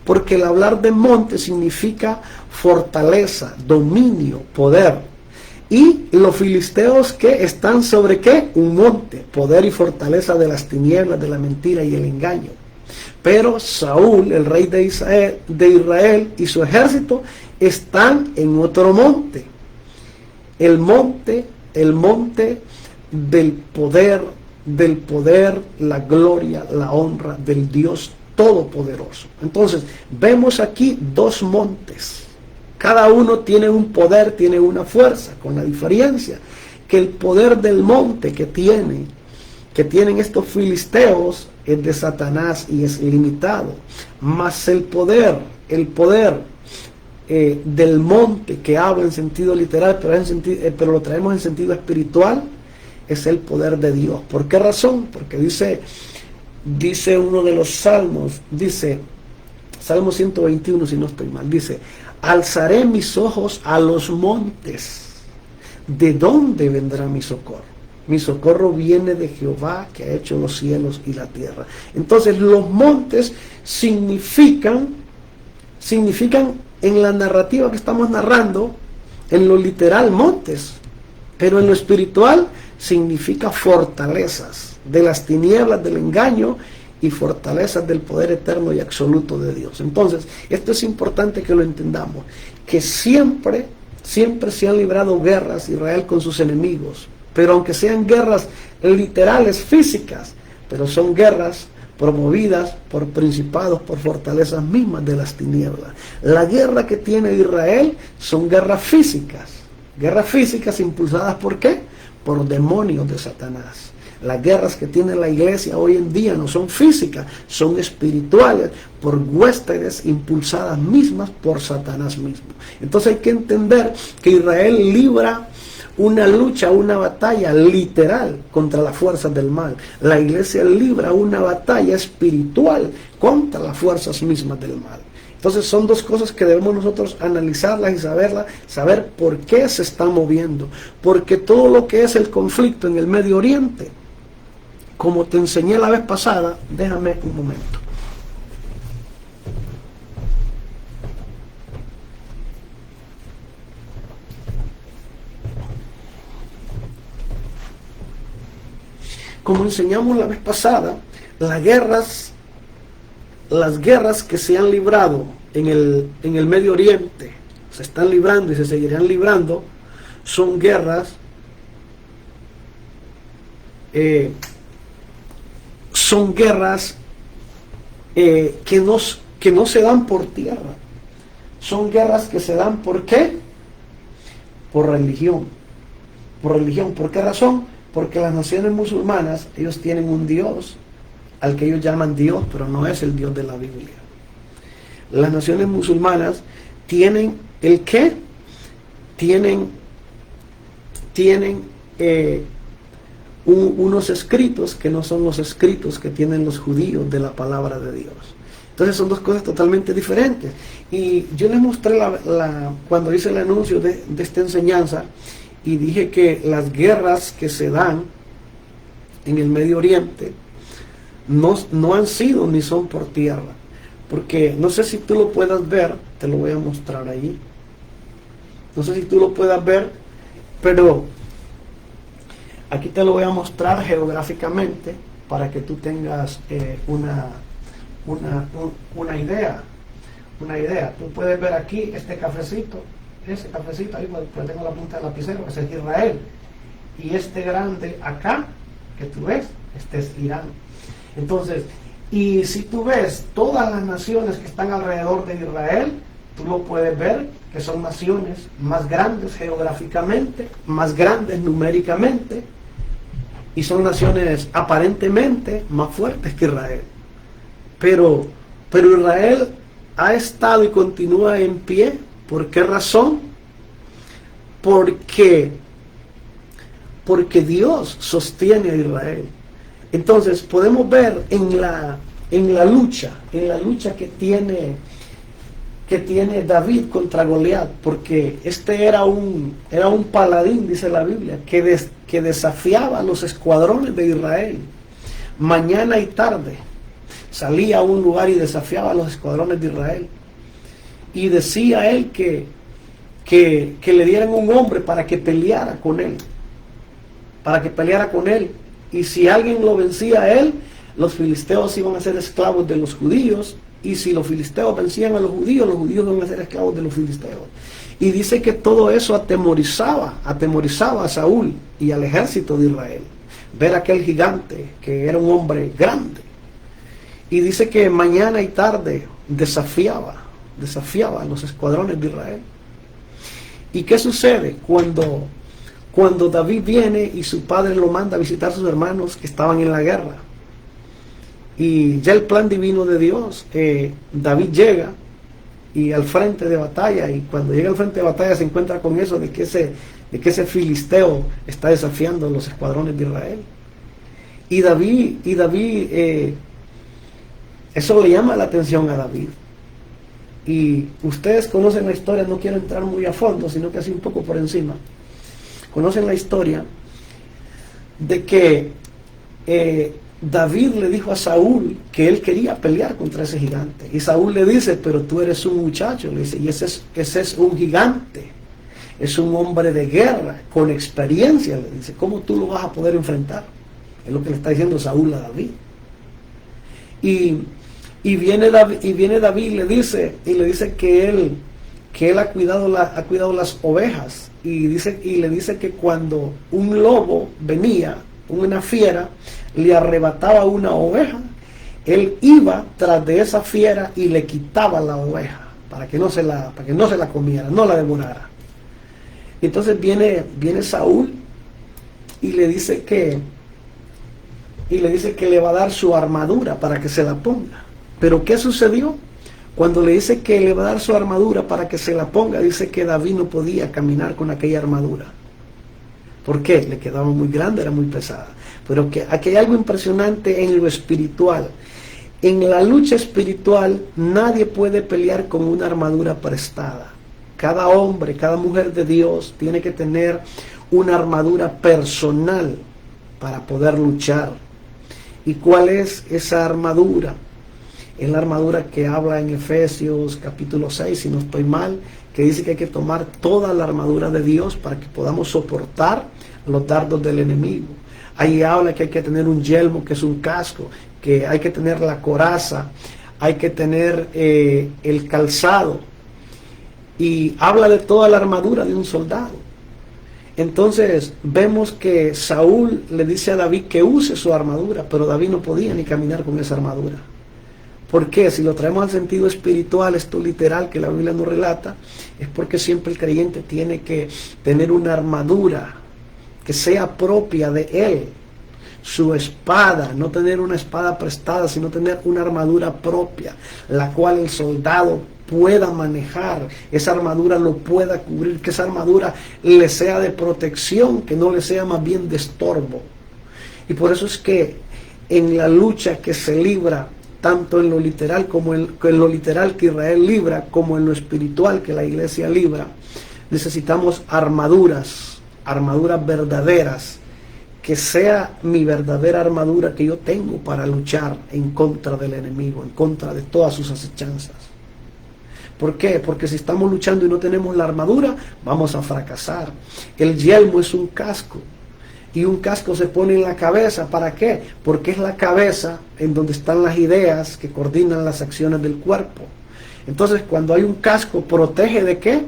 Porque el hablar de monte significa fortaleza, dominio, poder. Y los filisteos que están sobre ¿qué? Un monte, poder y fortaleza de las tinieblas, de la mentira y el engaño. Pero Saúl, el rey de Israel y su ejército están en otro monte. El monte del poder, la gloria, la honra del Dios Todopoderoso. Entonces, vemos aquí dos montes. Cada uno tiene un poder, tiene una fuerza, con la diferencia que el poder del monte que tienen estos filisteos es de Satanás y es limitado. Mas el poder del monte que habla en sentido literal, pero lo traemos en sentido espiritual, es el poder de Dios. ¿Por qué razón? Porque dice uno de los salmos, dice Salmo 121, si no estoy mal, dice: alzaré mis ojos a los montes, ¿de dónde vendrá mi socorro? Mi socorro viene de Jehová, que ha hecho los cielos y la tierra. Entonces los montes significan en la narrativa que estamos narrando, en lo literal montes, pero en lo espiritual significa fortalezas de las tinieblas, del engaño, y fortalezas del poder eterno y absoluto de Dios. Entonces, esto es importante que lo entendamos, que siempre se han librado guerras Israel con sus enemigos, pero aunque sean guerras literales, físicas, pero son guerras promovidas por principados, por fortalezas mismas de las tinieblas. La guerra que tiene Israel son guerras físicas impulsadas ¿por qué? Por demonios de Satanás. Las guerras que tiene la iglesia hoy en día no son físicas, son espirituales, por huéspedes impulsadas mismas por Satanás mismo. Entonces hay que entender que Israel libra una lucha, una batalla literal contra las fuerzas del mal. La iglesia libra una batalla espiritual contra las fuerzas mismas del mal. Entonces son dos cosas que debemos nosotros analizarlas y saber por qué se están moviendo. Porque todo lo que es el conflicto en el Medio Oriente, como te enseñé la vez pasada, déjame un momento. Como enseñamos la vez pasada, las guerras que se han librado en el Medio Oriente, se están librando y se seguirán librando, son guerras que no se dan por tierra. Son guerras que se dan ¿por qué? Por religión. ¿Por qué razón? Porque las naciones musulmanas, ellos tienen un Dios al que ellos llaman Dios, pero no es el Dios de la Biblia. Las naciones musulmanas tienen ¿el qué? Tienen unos escritos que no son los escritos que tienen los judíos de la palabra de Dios. Entonces son dos cosas totalmente diferentes. Y yo les mostré cuando hice el anuncio de esta enseñanza, y dije que las guerras que se dan en el Medio Oriente no han sido ni son por tierra. Porque no sé si tú lo puedas ver, te lo voy a mostrar ahí. No sé si tú lo puedas ver, pero aquí te lo voy a mostrar geográficamente para que tú tengas una idea. Tú puedes ver aquí este cafecito. Ese cafecito ahí, pues tengo la punta del lapicero, que es Israel. Y este grande acá que tú ves, este es Irán. Entonces, y si tú ves todas las naciones que están alrededor de Israel, tú lo puedes ver que son naciones más grandes geográficamente, más grandes numéricamente, y son naciones aparentemente más fuertes que Israel. Pero Israel ha estado y continúa en pie. ¿Por qué razón? Porque Dios sostiene a Israel. Entonces podemos ver en la lucha que tiene David contra Goliat, porque este era un paladín, dice la Biblia, que desafiaba a los escuadrones de Israel. Mañana y tarde salía a un lugar y desafiaba a los escuadrones de Israel. Y decía él que le dieran un hombre para que peleara con él. Y si alguien lo vencía a él, los filisteos iban a ser esclavos de los judíos. Y si los filisteos vencían a los judíos iban a ser esclavos de los filisteos. Y dice que todo eso atemorizaba a Saúl y al ejército de Israel. Ver a aquel gigante que era un hombre grande. Y dice que mañana y tarde desafiaba a los escuadrones de Israel. ¿Y qué sucede cuando David viene y su padre lo manda a visitar a sus hermanos que estaban en la guerra? Y ya el plan divino de Dios, David llega y al frente de batalla, y cuando llega al frente de batalla se encuentra con eso de que ese filisteo está desafiando a los escuadrones de Israel. Y David eso le llama la atención a David. Y ustedes conocen la historia, no quiero entrar muy a fondo, sino que así un poco por encima. Conocen la historia de que David le dijo a Saúl que él quería pelear contra ese gigante. Y Saúl le dice, pero tú eres un muchacho. Le dice, y ese es un gigante. Es un hombre de guerra, con experiencia. Le dice, ¿cómo tú lo vas a poder enfrentar? Es lo que le está diciendo Saúl a David. Y viene David y le dice que él ha cuidado las ovejas. Y le dice que cuando un lobo venía, una fiera, le arrebataba una oveja, él iba tras de esa fiera y le quitaba la oveja para que no se la comiera, no la devorara. Entonces viene Saúl y le dice que le va a dar su armadura para que se la ponga. Pero ¿qué sucedió? Cuando le dice que le va a dar su armadura para que se la ponga, dice que David no podía caminar con aquella armadura. ¿Por qué? Le quedaba muy grande, era muy pesada. Pero que aquí hay algo impresionante en lo espiritual. En la lucha espiritual nadie puede pelear con una armadura prestada. Cada hombre, cada mujer de Dios tiene que tener una armadura personal para poder luchar. ¿Y cuál es esa armadura? Es la armadura que habla en Efesios capítulo 6, si no estoy mal, que dice que hay que tomar toda la armadura de Dios para que podamos soportar los dardos del enemigo. Ahí habla que hay que tener un yelmo, que es un casco, que hay que tener la coraza, hay que tener el calzado, y habla de toda la armadura de un soldado. Entonces vemos que Saúl le dice a David que use su armadura, pero David no podía ni caminar con esa armadura. ¿Por qué? Si lo traemos al sentido espiritual, esto literal que la Biblia nos relata, es porque siempre el creyente tiene que tener una armadura que sea propia de él. Su espada, no tener una espada prestada, sino tener una armadura propia, la cual el soldado pueda manejar, esa armadura lo pueda cubrir, que esa armadura le sea de protección, que no le sea más bien de estorbo. Y por eso es que en la lucha que se libra, tanto en lo literal como en lo literal que Israel libra, como en lo espiritual que la iglesia libra, necesitamos armaduras verdaderas, que sea mi verdadera armadura que yo tengo para luchar en contra del enemigo, en contra de todas sus acechanzas. ¿Por qué? Porque si estamos luchando y no tenemos la armadura, vamos a fracasar. El yelmo es un casco, y un casco se pone en la cabeza. ¿Para qué? Porque es la cabeza en donde están las ideas que coordinan las acciones del cuerpo. Entonces, cuando hay un casco, ¿protege de qué?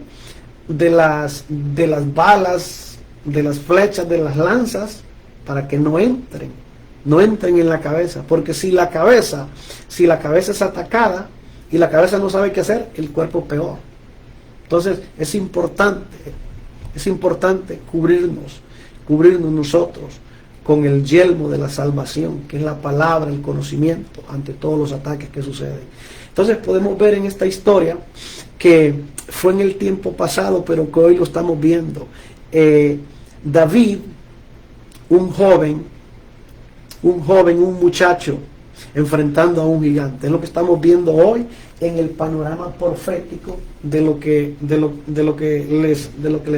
De las balas, de las flechas, de las lanzas, para que no entren en la cabeza, porque si la cabeza es atacada y la cabeza no sabe qué hacer, el cuerpo peor. Entonces es importante cubrirnos nosotros con el yelmo de la salvación, que es la palabra, el conocimiento, ante todos los ataques que suceden. Entonces podemos ver en esta historia que fue en el tiempo pasado, pero que hoy lo estamos viendo. David, un muchacho, enfrentando a un gigante. Es lo que estamos viendo hoy en el panorama profético de lo que les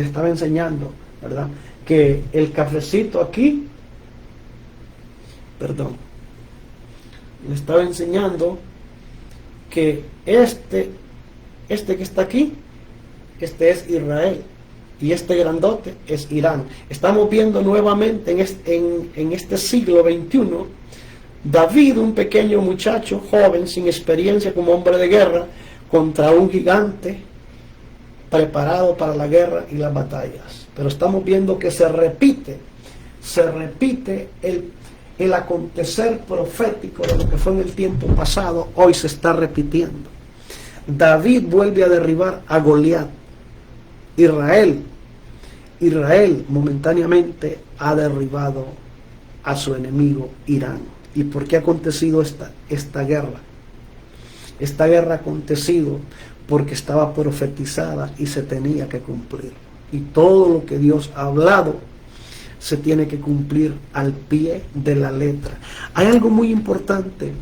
estaba enseñando, ¿verdad? Que el cafecito aquí, le estaba enseñando que este que está aquí, este es Israel, y este grandote es Irán. Estamos viendo nuevamente en este siglo XXI, David, un pequeño muchacho, joven, sin experiencia como hombre de guerra, contra un gigante preparado para la guerra y las batallas. Pero estamos viendo que se repite el acontecer profético de lo que fue en el tiempo pasado, hoy se está repitiendo. David vuelve a derribar a Goliat. Israel momentáneamente ha derribado a su enemigo Irán. ¿Y por qué ha acontecido esta guerra? Esta guerra ha acontecido porque estaba profetizada y se tenía que cumplir. Y todo lo que Dios ha hablado se tiene que cumplir al pie de la letra. Hay algo muy importante.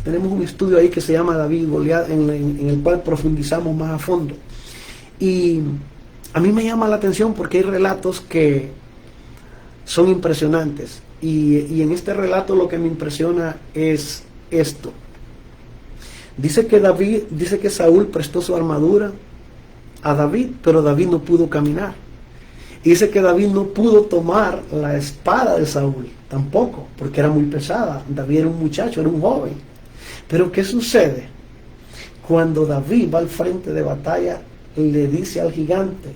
Tenemos un estudio ahí que se llama David y Goliat, en el cual profundizamos más a fondo. Y a mí me llama la atención porque hay relatos que son impresionantes. Y en este relato lo que me impresiona es esto. Dice que Saúl prestó su armadura a David, pero David no pudo caminar. Y dice que David no pudo tomar la espada de Saúl, tampoco, porque era muy pesada. David era un muchacho, era un joven. Pero ¿qué sucede? Cuando David va al frente de batalla, le dice al gigante: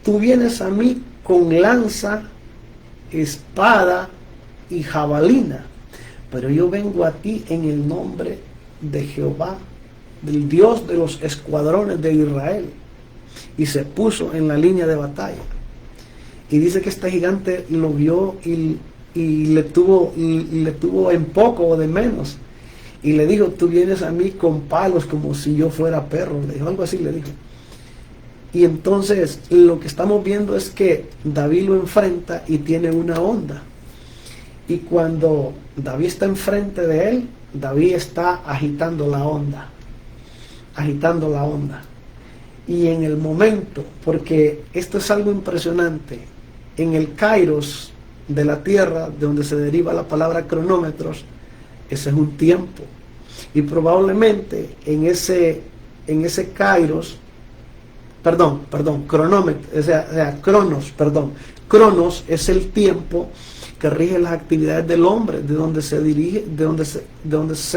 tú vienes a mí con lanza, espada y jabalina, pero yo vengo a ti en el nombre de Jehová, del Dios de los escuadrones de Israel. Y se puso en la línea de batalla. Y dice que este gigante lo vio y le tuvo en poco o de menos. Y le dijo: tú vienes a mí con palos como si yo fuera perro. Le dijo algo así, le dijo. Y entonces lo que estamos viendo es que David lo enfrenta y tiene una onda. Y cuando David está enfrente de él, David está agitando la onda. Y en el momento, porque esto es algo impresionante, en el kairos de la tierra, de donde se deriva la palabra cronómetros, ese es un tiempo. Y probablemente en ese kairos, cronos es el tiempo que rige las actividades del hombre, de donde se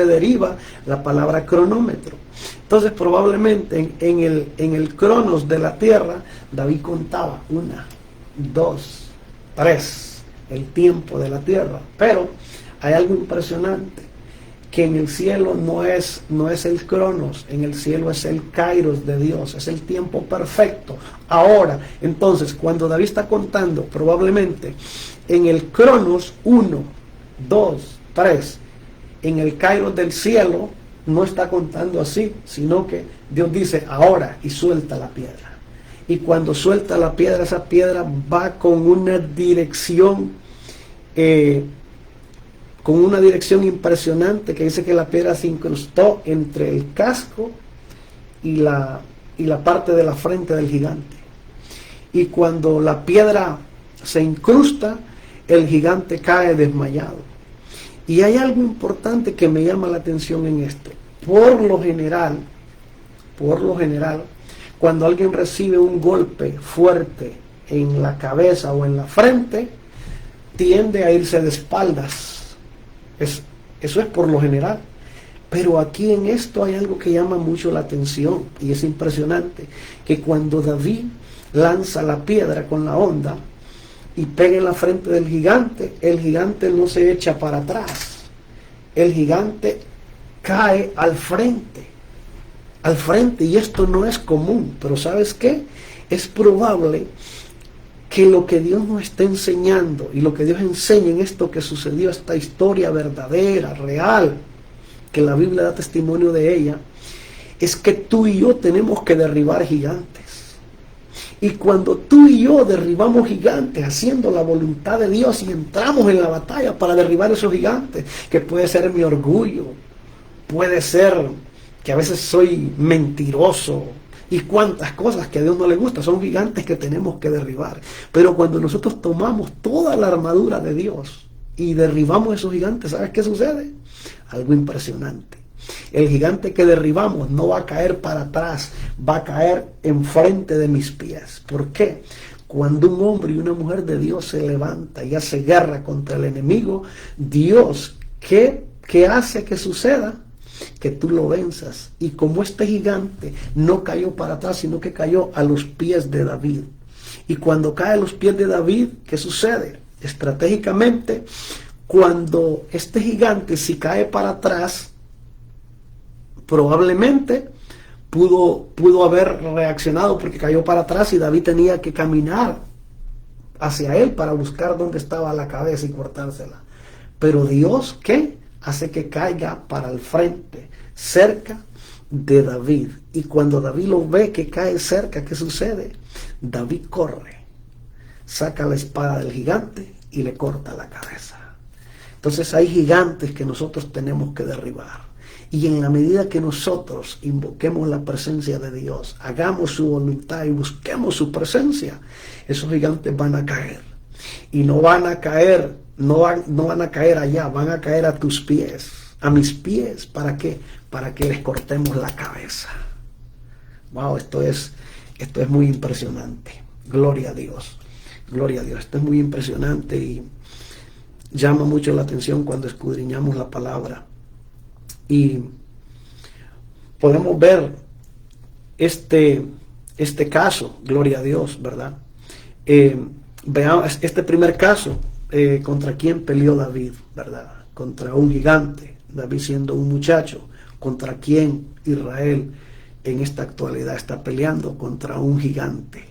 deriva la palabra cronómetro. Entonces probablemente en el cronos de la tierra, David contaba 1, 2, 3, el tiempo de la tierra. Pero hay algo impresionante, que en el cielo no es el cronos, en el cielo es el kairos de Dios, es el tiempo perfecto. Ahora, entonces, cuando David está contando, probablemente en el cronos 1, 2, 3, en el kairos del cielo no está contando así, sino que Dios dice ahora, y suelta la piedra. Y cuando suelta la piedra, esa piedra va con una dirección impresionante, que dice que la piedra se incrustó entre el casco y la parte de la frente del gigante. Y cuando la piedra se incrusta, el gigante cae desmayado. Y hay algo importante que me llama la atención en esto. Por lo general, cuando alguien recibe un golpe fuerte en la cabeza o en la frente, tiende a irse de espaldas. Eso es por lo general. Pero aquí en esto hay algo que llama mucho la atención, y es impresionante, que cuando David lanza la piedra con la onda, y pega en la frente del gigante, el gigante no se echa para atrás. El gigante cae al frente, y esto no es común, pero ¿sabes qué? Es probable que lo que Dios nos está enseñando y lo que Dios enseña en esto que sucedió, esta historia verdadera, real, que la Biblia da testimonio de ella, es que tú y yo tenemos que derribar gigantes. Y cuando tú y yo derribamos gigantes haciendo la voluntad de Dios y entramos en la batalla para derribar esos gigantes, que puede ser mi orgullo, puede ser que a veces soy mentiroso y cuantas cosas que a Dios no le gusta, son gigantes que tenemos que derribar. Pero cuando nosotros tomamos toda la armadura de Dios y derribamos esos gigantes, ¿sabes qué sucede? Algo impresionante. El gigante que derribamos no va a caer para atrás, va a caer enfrente de mis pies. ¿Por qué? Cuando un hombre y una mujer de Dios se levanta y hace guerra contra el enemigo, Dios, ¿qué hace que suceda? Que tú lo venzas. Y como este gigante no cayó para atrás, sino que cayó a los pies de David. Y cuando cae a los pies de David, ¿qué sucede? Estratégicamente, cuando este gigante, si cae para atrás, probablemente pudo haber reaccionado porque cayó para atrás y David tenía que caminar hacia él para buscar dónde estaba la cabeza y cortársela. Pero Dios, ¿qué? Hace que caiga para el frente, cerca de David. Y cuando David lo ve que cae cerca, ¿qué sucede? David corre, saca la espada del gigante y le corta la cabeza. Entonces hay gigantes que nosotros tenemos que derribar. Y en la medida que nosotros invoquemos la presencia de Dios, hagamos su voluntad y busquemos su presencia, esos gigantes van a caer. Y no van a caer, no van a caer allá, van a caer a tus pies, a mis pies. ¿Para qué? Para que les cortemos la cabeza. Wow, esto es muy impresionante. Gloria a Dios. Gloria a Dios. Esto es muy impresionante y llama mucho la atención cuando escudriñamos la palabra. Y podemos ver este caso, gloria a Dios, ¿verdad? Veamos este primer caso, contra quién peleó David, ¿verdad? Contra un gigante, David siendo un muchacho. Contra quién Israel en esta actualidad está peleando, contra un gigante.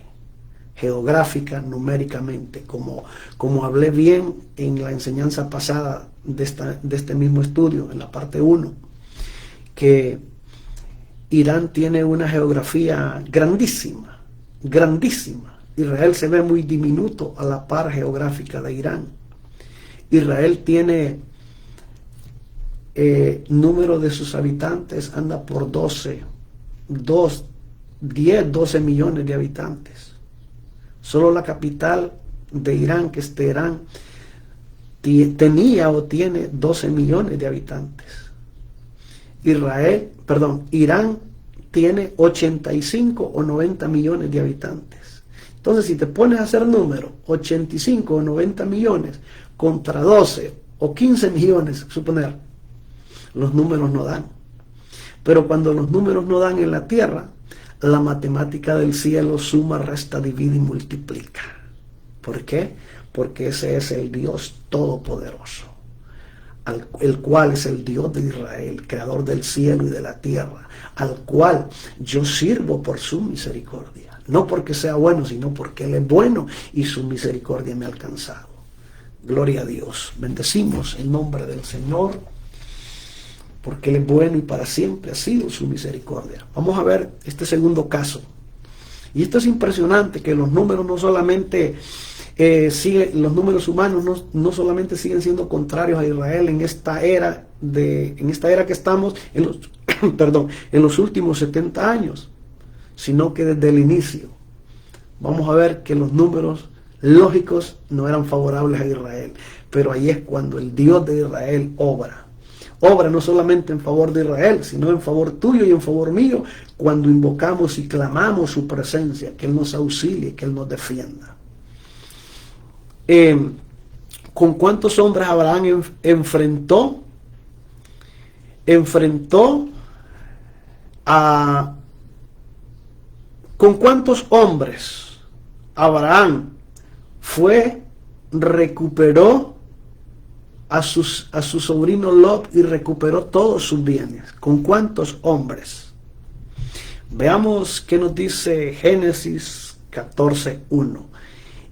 Geográfica, numéricamente, como hablé bien en la enseñanza pasada de este mismo estudio, en la parte 1, que Irán tiene una geografía grandísima, grandísima. Israel se ve muy diminuto a la par geográfica de Irán. Israel tiene número de sus habitantes, anda por 12 millones de habitantes. Solo la capital de Irán, que es Teherán, tenía o tiene 12 millones de habitantes. Irán tiene 85 o 90 millones de habitantes. Entonces, si te pones a hacer números, 85 o 90 millones contra 12 o 15 millones, suponer, los números no dan. Pero cuando los números no dan en la tierra, la matemática del cielo suma, resta, divide y multiplica. ¿Por qué? Porque ese es el Dios todopoderoso, el cual es el Dios de Israel, creador del cielo y de la tierra, al cual yo sirvo por su misericordia. No porque sea bueno, sino porque Él es bueno y su misericordia me ha alcanzado. Gloria a Dios. Bendecimos el nombre del Señor, porque Él es bueno y para siempre ha sido su misericordia. Vamos a ver este segundo caso. Y esto es impresionante, que los números no solamente los números humanos no solamente siguen siendo contrarios a Israel en esta era que estamos, en los últimos 70 años, sino que desde el inicio vamos a ver que los números lógicos no eran favorables a Israel. Pero ahí es cuando el Dios de Israel obra no solamente en favor de Israel, sino en favor tuyo y en favor mío, cuando invocamos y clamamos su presencia, que Él nos auxilie, que Él nos defienda. ¿Con cuántos hombres Abraham enfrentó con cuántos hombres Abraham fue recuperó a su sobrino Lot y recuperó todos sus bienes. ¿Con cuántos hombres? Veamos qué nos dice Génesis 14:1.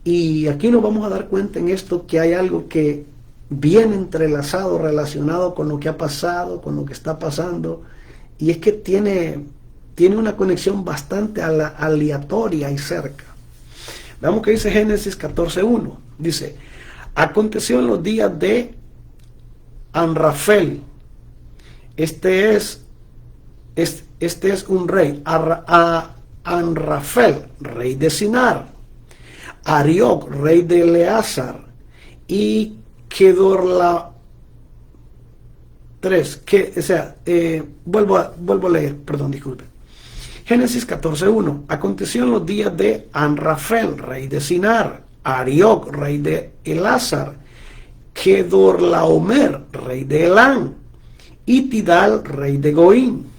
Y aquí nos vamos a dar cuenta en esto que hay algo que viene entrelazado, relacionado con lo que ha pasado, con lo que está pasando, y es que tiene una conexión bastante aleatoria y cerca. Veamos que dice Génesis 14:1. Dice: aconteció en los días de Amrafel. Este es un rey. Amrafel, rey de Sinar. Arioc, rey de Eleazar. Y Kedorla 3. Vuelvo a leer, perdón, disculpe. Génesis 14:1. Aconteció en los días de Amrafel, rey de Sinar. Arioc, rey de Eleazar. Kedorlaomer, rey de Elán. Y Tidal, rey de Goín.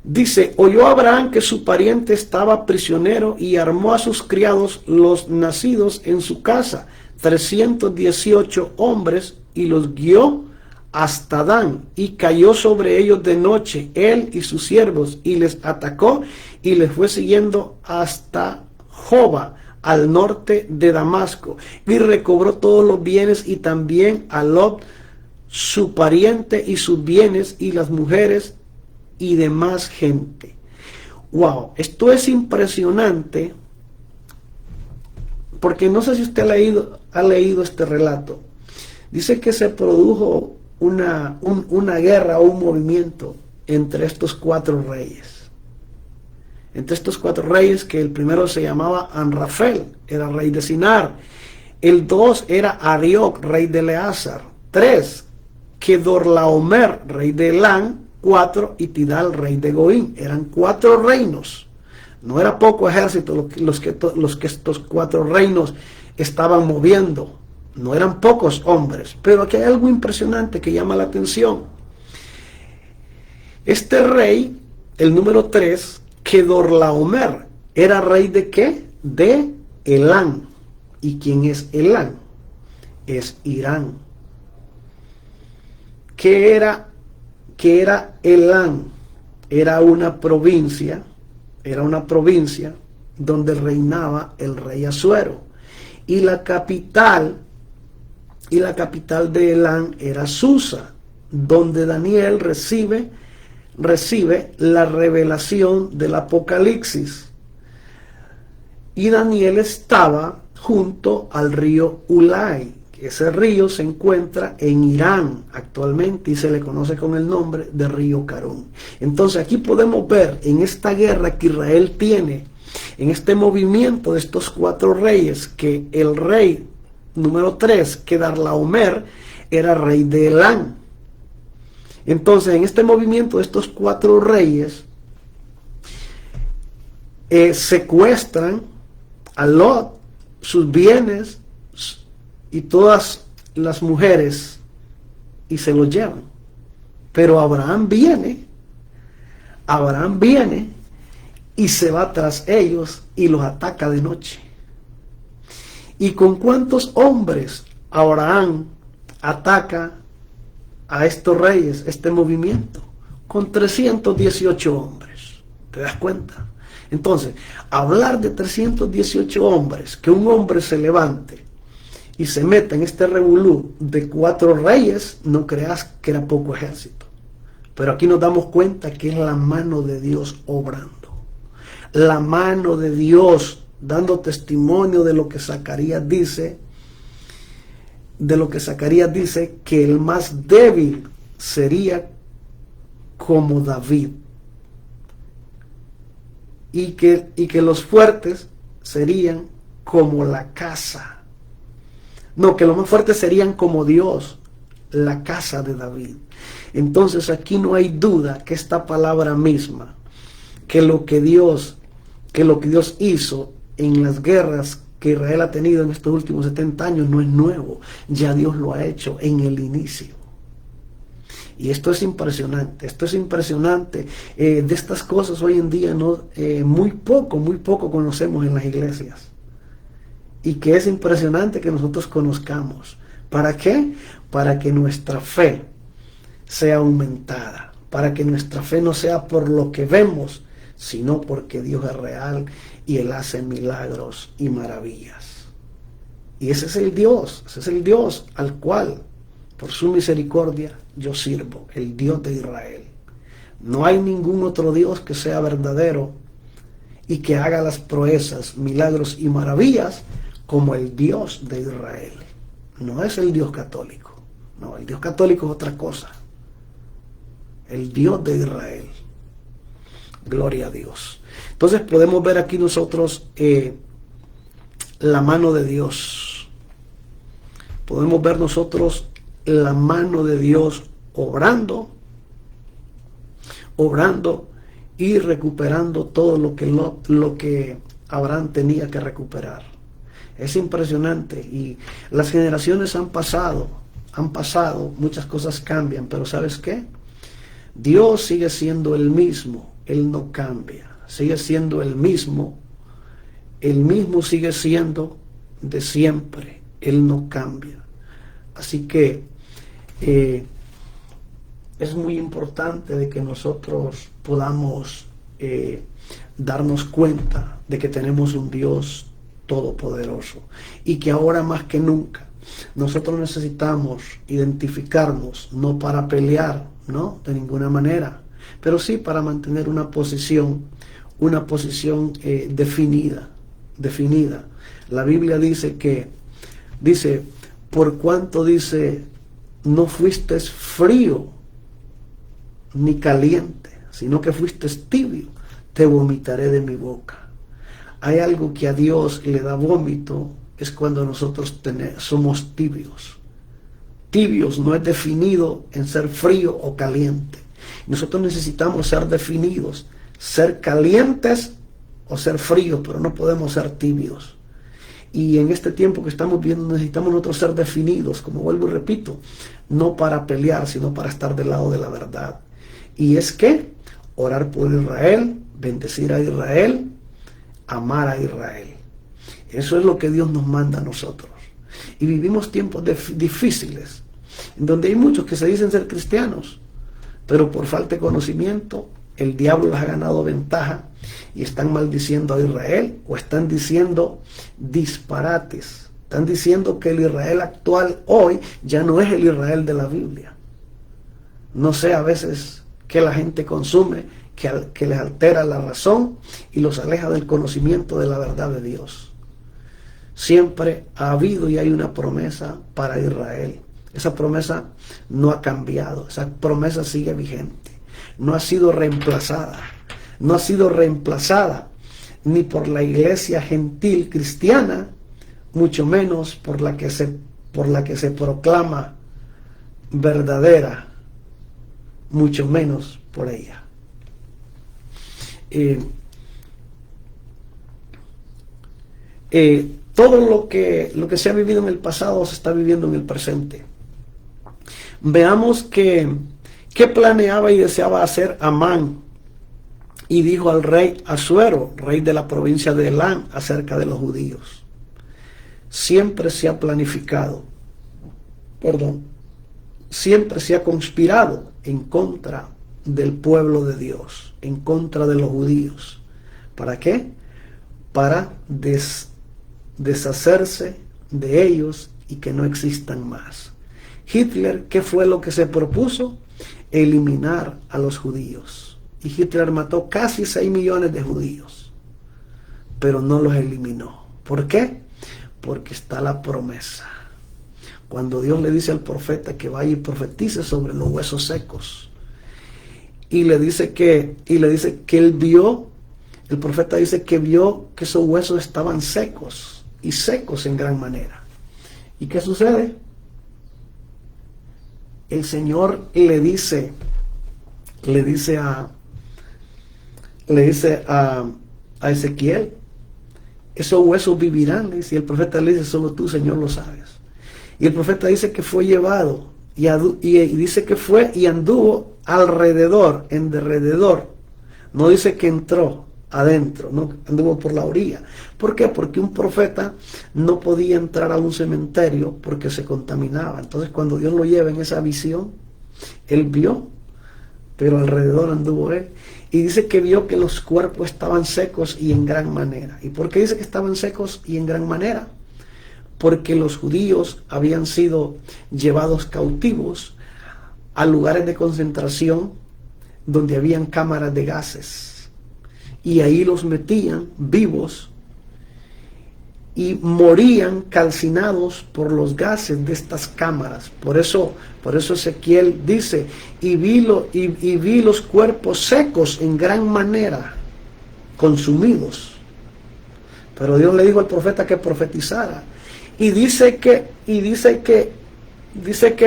Dice: oyó Abraham que su pariente estaba prisionero y armó a sus criados, los nacidos en su casa, 318 hombres, y los guió hasta Dan, y cayó sobre ellos de noche, él y sus siervos, y les atacó, y les fue siguiendo hasta Joba, al norte de Damasco, y recobró todos los bienes, y también a Lot, su pariente, y sus bienes, y las mujeres, y demás gente. Wow, esto es impresionante, porque no sé si usted ha leído este relato. Dice que se produjo una guerra o un movimiento entre estos cuatro reyes. Entre estos cuatro reyes, que el primero se llamaba Amrafel, era rey de Sinar. El 2 era Arioc, rey de Eleazar. 3, Kedorlaomer, rey de Elán. 4, y Tidal, rey de Goín. Eran 4 reinos. No era poco ejército los que estos 4 reinos estaban moviendo. No eran pocos hombres. Pero aquí hay algo impresionante que llama la atención. Este rey, el número 3, Kedorlaomer, ¿era rey de qué? De Elán. ¿Y quién es Elán? Es Irán. ¿Qué era Elán? Era una provincia donde reinaba el rey Asuero, y la capital de Elán era Susa, donde Daniel recibe la revelación del Apocalipsis. Y Daniel estaba junto al río Ulai. Ese río se encuentra en Irán actualmente y se le conoce con el nombre de río Carún. Entonces aquí podemos ver en esta guerra que Israel tiene, en este movimiento de estos 4 reyes, que el rey número 3, Kedorlaomer, era rey de Elán. Entonces en este movimiento de estos 4 reyes, secuestran a Lot, sus bienes y todas las mujeres, y se los llevan. Pero Abraham viene y se va tras ellos y los ataca de noche. ¿Y con cuántos hombres Abraham ataca a estos reyes, este movimiento? Con 318 hombres. ¿Te das cuenta? Entonces, hablar de 318 hombres, que un hombre se levante y se meta en este revolú de 4 reyes, no creas que era poco ejército. Pero aquí nos damos cuenta que es la mano de Dios obrando. La mano de Dios dando testimonio de lo que Zacarías dice, que el más débil sería como David. Y que los fuertes serían como la casa. No, que los más fuertes serían como Dios, la casa de David. Entonces aquí no hay duda que esta palabra misma, que lo que Dios hizo en las guerras que Israel ha tenido en estos últimos 70 años no es nuevo. Ya Dios lo ha hecho en el inicio. Y esto es impresionante, de estas cosas hoy en día muy poco conocemos en las iglesias. y que es impresionante que nosotros conozcamos. ¿Para qué? Para que nuestra fe sea aumentada, para que nuestra fe no sea por lo que vemos, sino porque Dios es real y Él hace milagros y maravillas. Y ese es el Dios al cual, por su misericordia, yo sirvo, el Dios de Israel. No hay ningún otro Dios que sea verdadero y que haga las proezas, milagros y maravillas como el Dios de Israel. No es el Dios católico. No, el Dios católico es otra cosa. El Dios de Israel. Gloria a Dios. Entonces podemos ver aquí nosotros la mano de Dios. Podemos ver nosotros la mano de Dios obrando y recuperando todo lo que Abraham tenía que recuperar. Es impresionante, y las generaciones han pasado, muchas cosas cambian, pero ¿sabes qué? Dios sigue siendo el mismo, Él no cambia, sigue siendo el mismo sigue siendo de siempre, Él no cambia. Así que es muy importante de que nosotros podamos darnos cuenta de que tenemos un Dios todopoderoso y que ahora más que nunca nosotros necesitamos identificarnos, no para pelear, no, de ninguna manera, pero sí para mantener una posición definida. La Biblia dice por cuanto dice, no fuiste frío ni caliente, sino que fuiste tibio, te vomitaré de mi boca. Hay algo que a Dios le da vómito, es cuando nosotros somos tibios. Tibios no es definido en ser frío o caliente. Nosotros necesitamos ser definidos, ser calientes o ser fríos, pero no podemos ser tibios. Y en este tiempo que estamos viendo necesitamos nosotros ser definidos, como vuelvo y repito, no para pelear, sino para estar del lado de la verdad. Y es que orar por Israel, bendecir a Israel, amar a Israel. Eso es lo que Dios nos manda a nosotros. Y vivimos tiempos difíciles, en donde hay muchos que se dicen ser cristianos, pero por falta de conocimiento, el diablo les ha ganado ventaja y están maldiciendo a Israel, o están diciendo disparates. Están diciendo que el Israel actual hoy ya no es el Israel de la Biblia. No sé a veces que la gente consume, que les altera la razón y los aleja del conocimiento de la verdad de Dios. Siempre ha habido y hay una promesa para Israel. Esa promesa no ha cambiado, esa promesa sigue vigente. No ha sido reemplazada. No ha sido reemplazada ni por la iglesia gentil cristiana, mucho menos por la que se proclama verdadera, mucho menos por ella. Todo lo que se ha vivido en el pasado se está viviendo en el presente. Veamos qué planeaba y deseaba hacer Amán, y dijo al rey Asuero, rey de la provincia de Elam, acerca de los judíos. Siempre se ha siempre se ha conspirado en contra del pueblo de Dios, en contra de los judíos. ¿Para qué? Para deshacerse de ellos y que no existan más. Hitler, ¿qué fue lo que se propuso? Eliminar a los judíos. Y Hitler mató casi 6 millones de judíos, pero no los eliminó. ¿Por qué? Porque está la promesa. Cuando Dios le dice al profeta que vaya y profetice sobre los huesos secos, y le dice que él vio, el profeta dice que vio que esos huesos estaban secos, y secos en gran manera. ¿Y qué sucede? El Señor le dice a Ezequiel, esos huesos vivirán. Y el profeta le dice, solo tú, Señor, lo sabes. Y el profeta dice que fue llevado, y dice que fue y anduvo alrededor, en derredor. No dice que entró adentro, no anduvo por la orilla. ¿Por qué? Porque un profeta no podía entrar a un cementerio porque se contaminaba. Entonces cuando Dios lo lleva en esa visión, él vio, pero alrededor anduvo él. Y dice que vio que los cuerpos estaban secos y en gran manera. ¿Y por qué dice que estaban secos y en gran manera? Porque los judíos habían sido llevados cautivos a lugares de concentración donde habían cámaras de gases. Y ahí los metían vivos y morían calcinados por los gases de estas cámaras. Por eso Ezequiel dice, y vi los cuerpos secos en gran manera, consumidos. Pero Dios le dijo al profeta que profetizara. Y dice que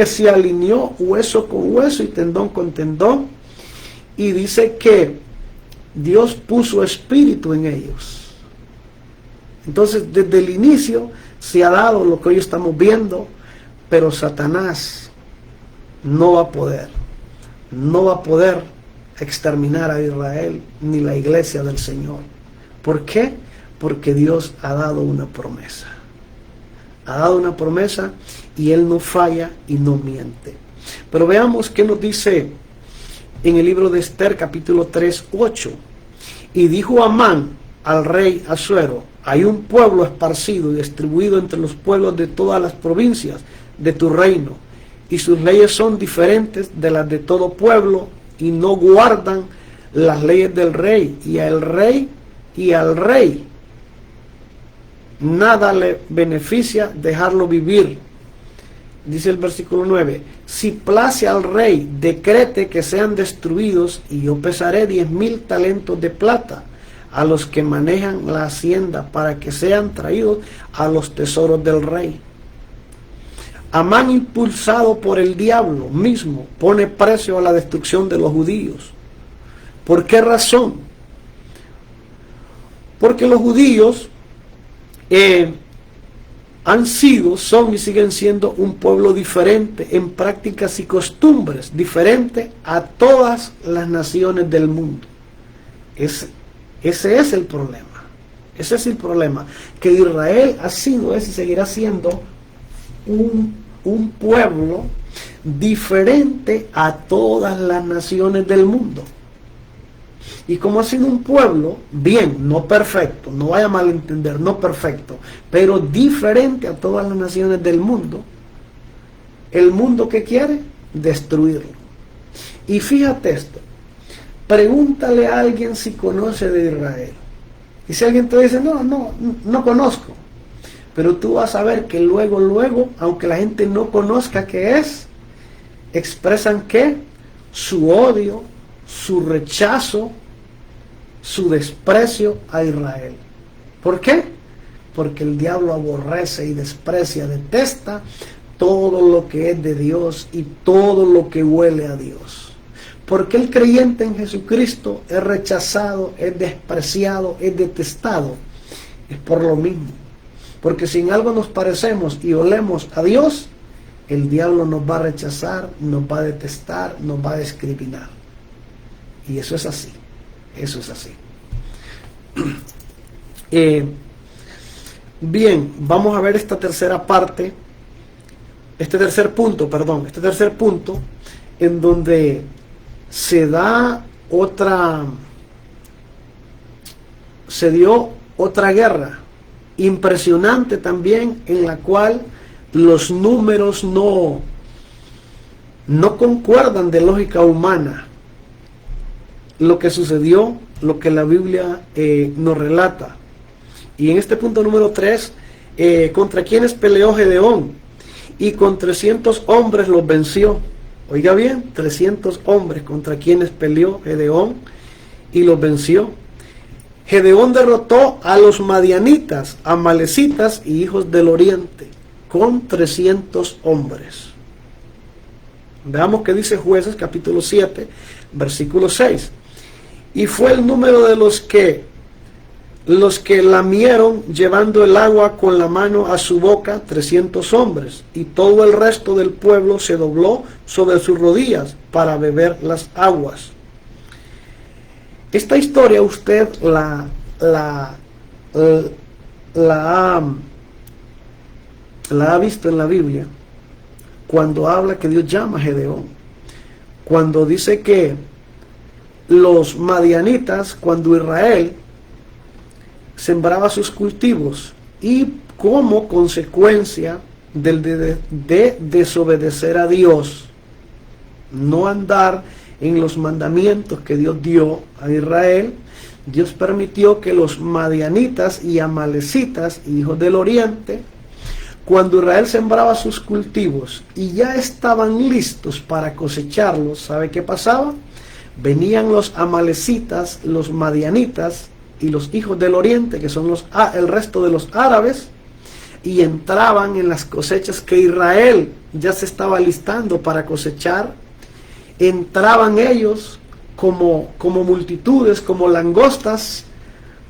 se alineó hueso con hueso y tendón con tendón. Y dice que Dios puso espíritu en ellos. Entonces, desde el inicio se ha dado lo que hoy estamos viendo, pero Satanás no va a poder exterminar a Israel ni la iglesia del Señor. ¿Por qué? Porque Dios ha dado una promesa. Ha dado una promesa y Él no falla y no miente. Pero veamos qué nos dice en el libro de Esther, capítulo 3, 8. Y dijo Amán al rey Asuero: hay un pueblo esparcido y distribuido entre los pueblos de todas las provincias de tu reino, y sus leyes son diferentes de las de todo pueblo, y no guardan las leyes del rey, y al rey nada le beneficia dejarlo vivir. Dice el versículo 9: si place al rey, decrete que sean destruidos, y yo pesaré 10,000 talentos de plata a los que manejan la hacienda, para que sean traídos a los tesoros del rey. Amán, impulsado por el diablo mismo, pone precio a la destrucción de los judíos. ¿Por qué razón? Porque los judíos son y siguen siendo un pueblo diferente en prácticas y costumbres, diferente a todas las naciones del mundo. Ese es el problema. Ese es el problema. Que Israel ha sido, y seguirá siendo un pueblo diferente a todas las naciones del mundo. Y como ha sido un pueblo, bien, no perfecto, no vaya a malentender, no perfecto, pero diferente a todas las naciones del mundo, el mundo que quiere destruirlo. Y fíjate esto, pregúntale a alguien si conoce de Israel. Y si alguien te dice, no conozco, pero tú vas a ver que luego, aunque la gente no conozca qué es, expresan ¿qué? Su odio, su rechazo, su desprecio a Israel. ¿Por qué? Porque el diablo aborrece y desprecia, detesta todo lo que es de Dios y todo lo que huele a Dios. Porque el creyente en Jesucristo es rechazado, es despreciado, es detestado. Es por lo mismo. Porque si en algo nos parecemos y olemos a Dios, el diablo nos va a rechazar, nos va a detestar, nos va a discriminar. Y eso es así. Eso es así. Bien, vamos a ver esta tercera parte, este tercer punto, en donde se dio otra guerra impresionante también, en la cual los números no concuerdan de lógica humana. Lo que sucedió, lo que la Biblia nos relata. Y en este punto número 3, ¿contra quiénes peleó Gedeón? Y con 300 hombres los venció. Oiga bien, 300 hombres contra quienes peleó Gedeón y los venció. Gedeón derrotó a los madianitas, amalecitas y hijos del oriente con 300 hombres. Veamos qué dice Jueces capítulo 7, versículo 6. Y fue el número de los que lamieron llevando el agua con la mano a su boca, 300 hombres, y todo el resto del pueblo se dobló sobre sus rodillas para beber las aguas. Esta historia usted la ha visto en la Biblia cuando habla que Dios llama a Gedeón, cuando dice que los madianitas, cuando Israel sembraba sus cultivos y como consecuencia de desobedecer a Dios, no andar en los mandamientos que Dios dio a Israel, Dios permitió que los madianitas y amalecitas, hijos del oriente, cuando Israel sembraba sus cultivos y ya estaban listos para cosecharlos, ¿sabe qué pasaba? Venían los amalecitas, los madianitas y los hijos del oriente, que son el resto de los árabes, y entraban en las cosechas que Israel ya se estaba listando para cosechar. Entraban ellos como multitudes, como langostas,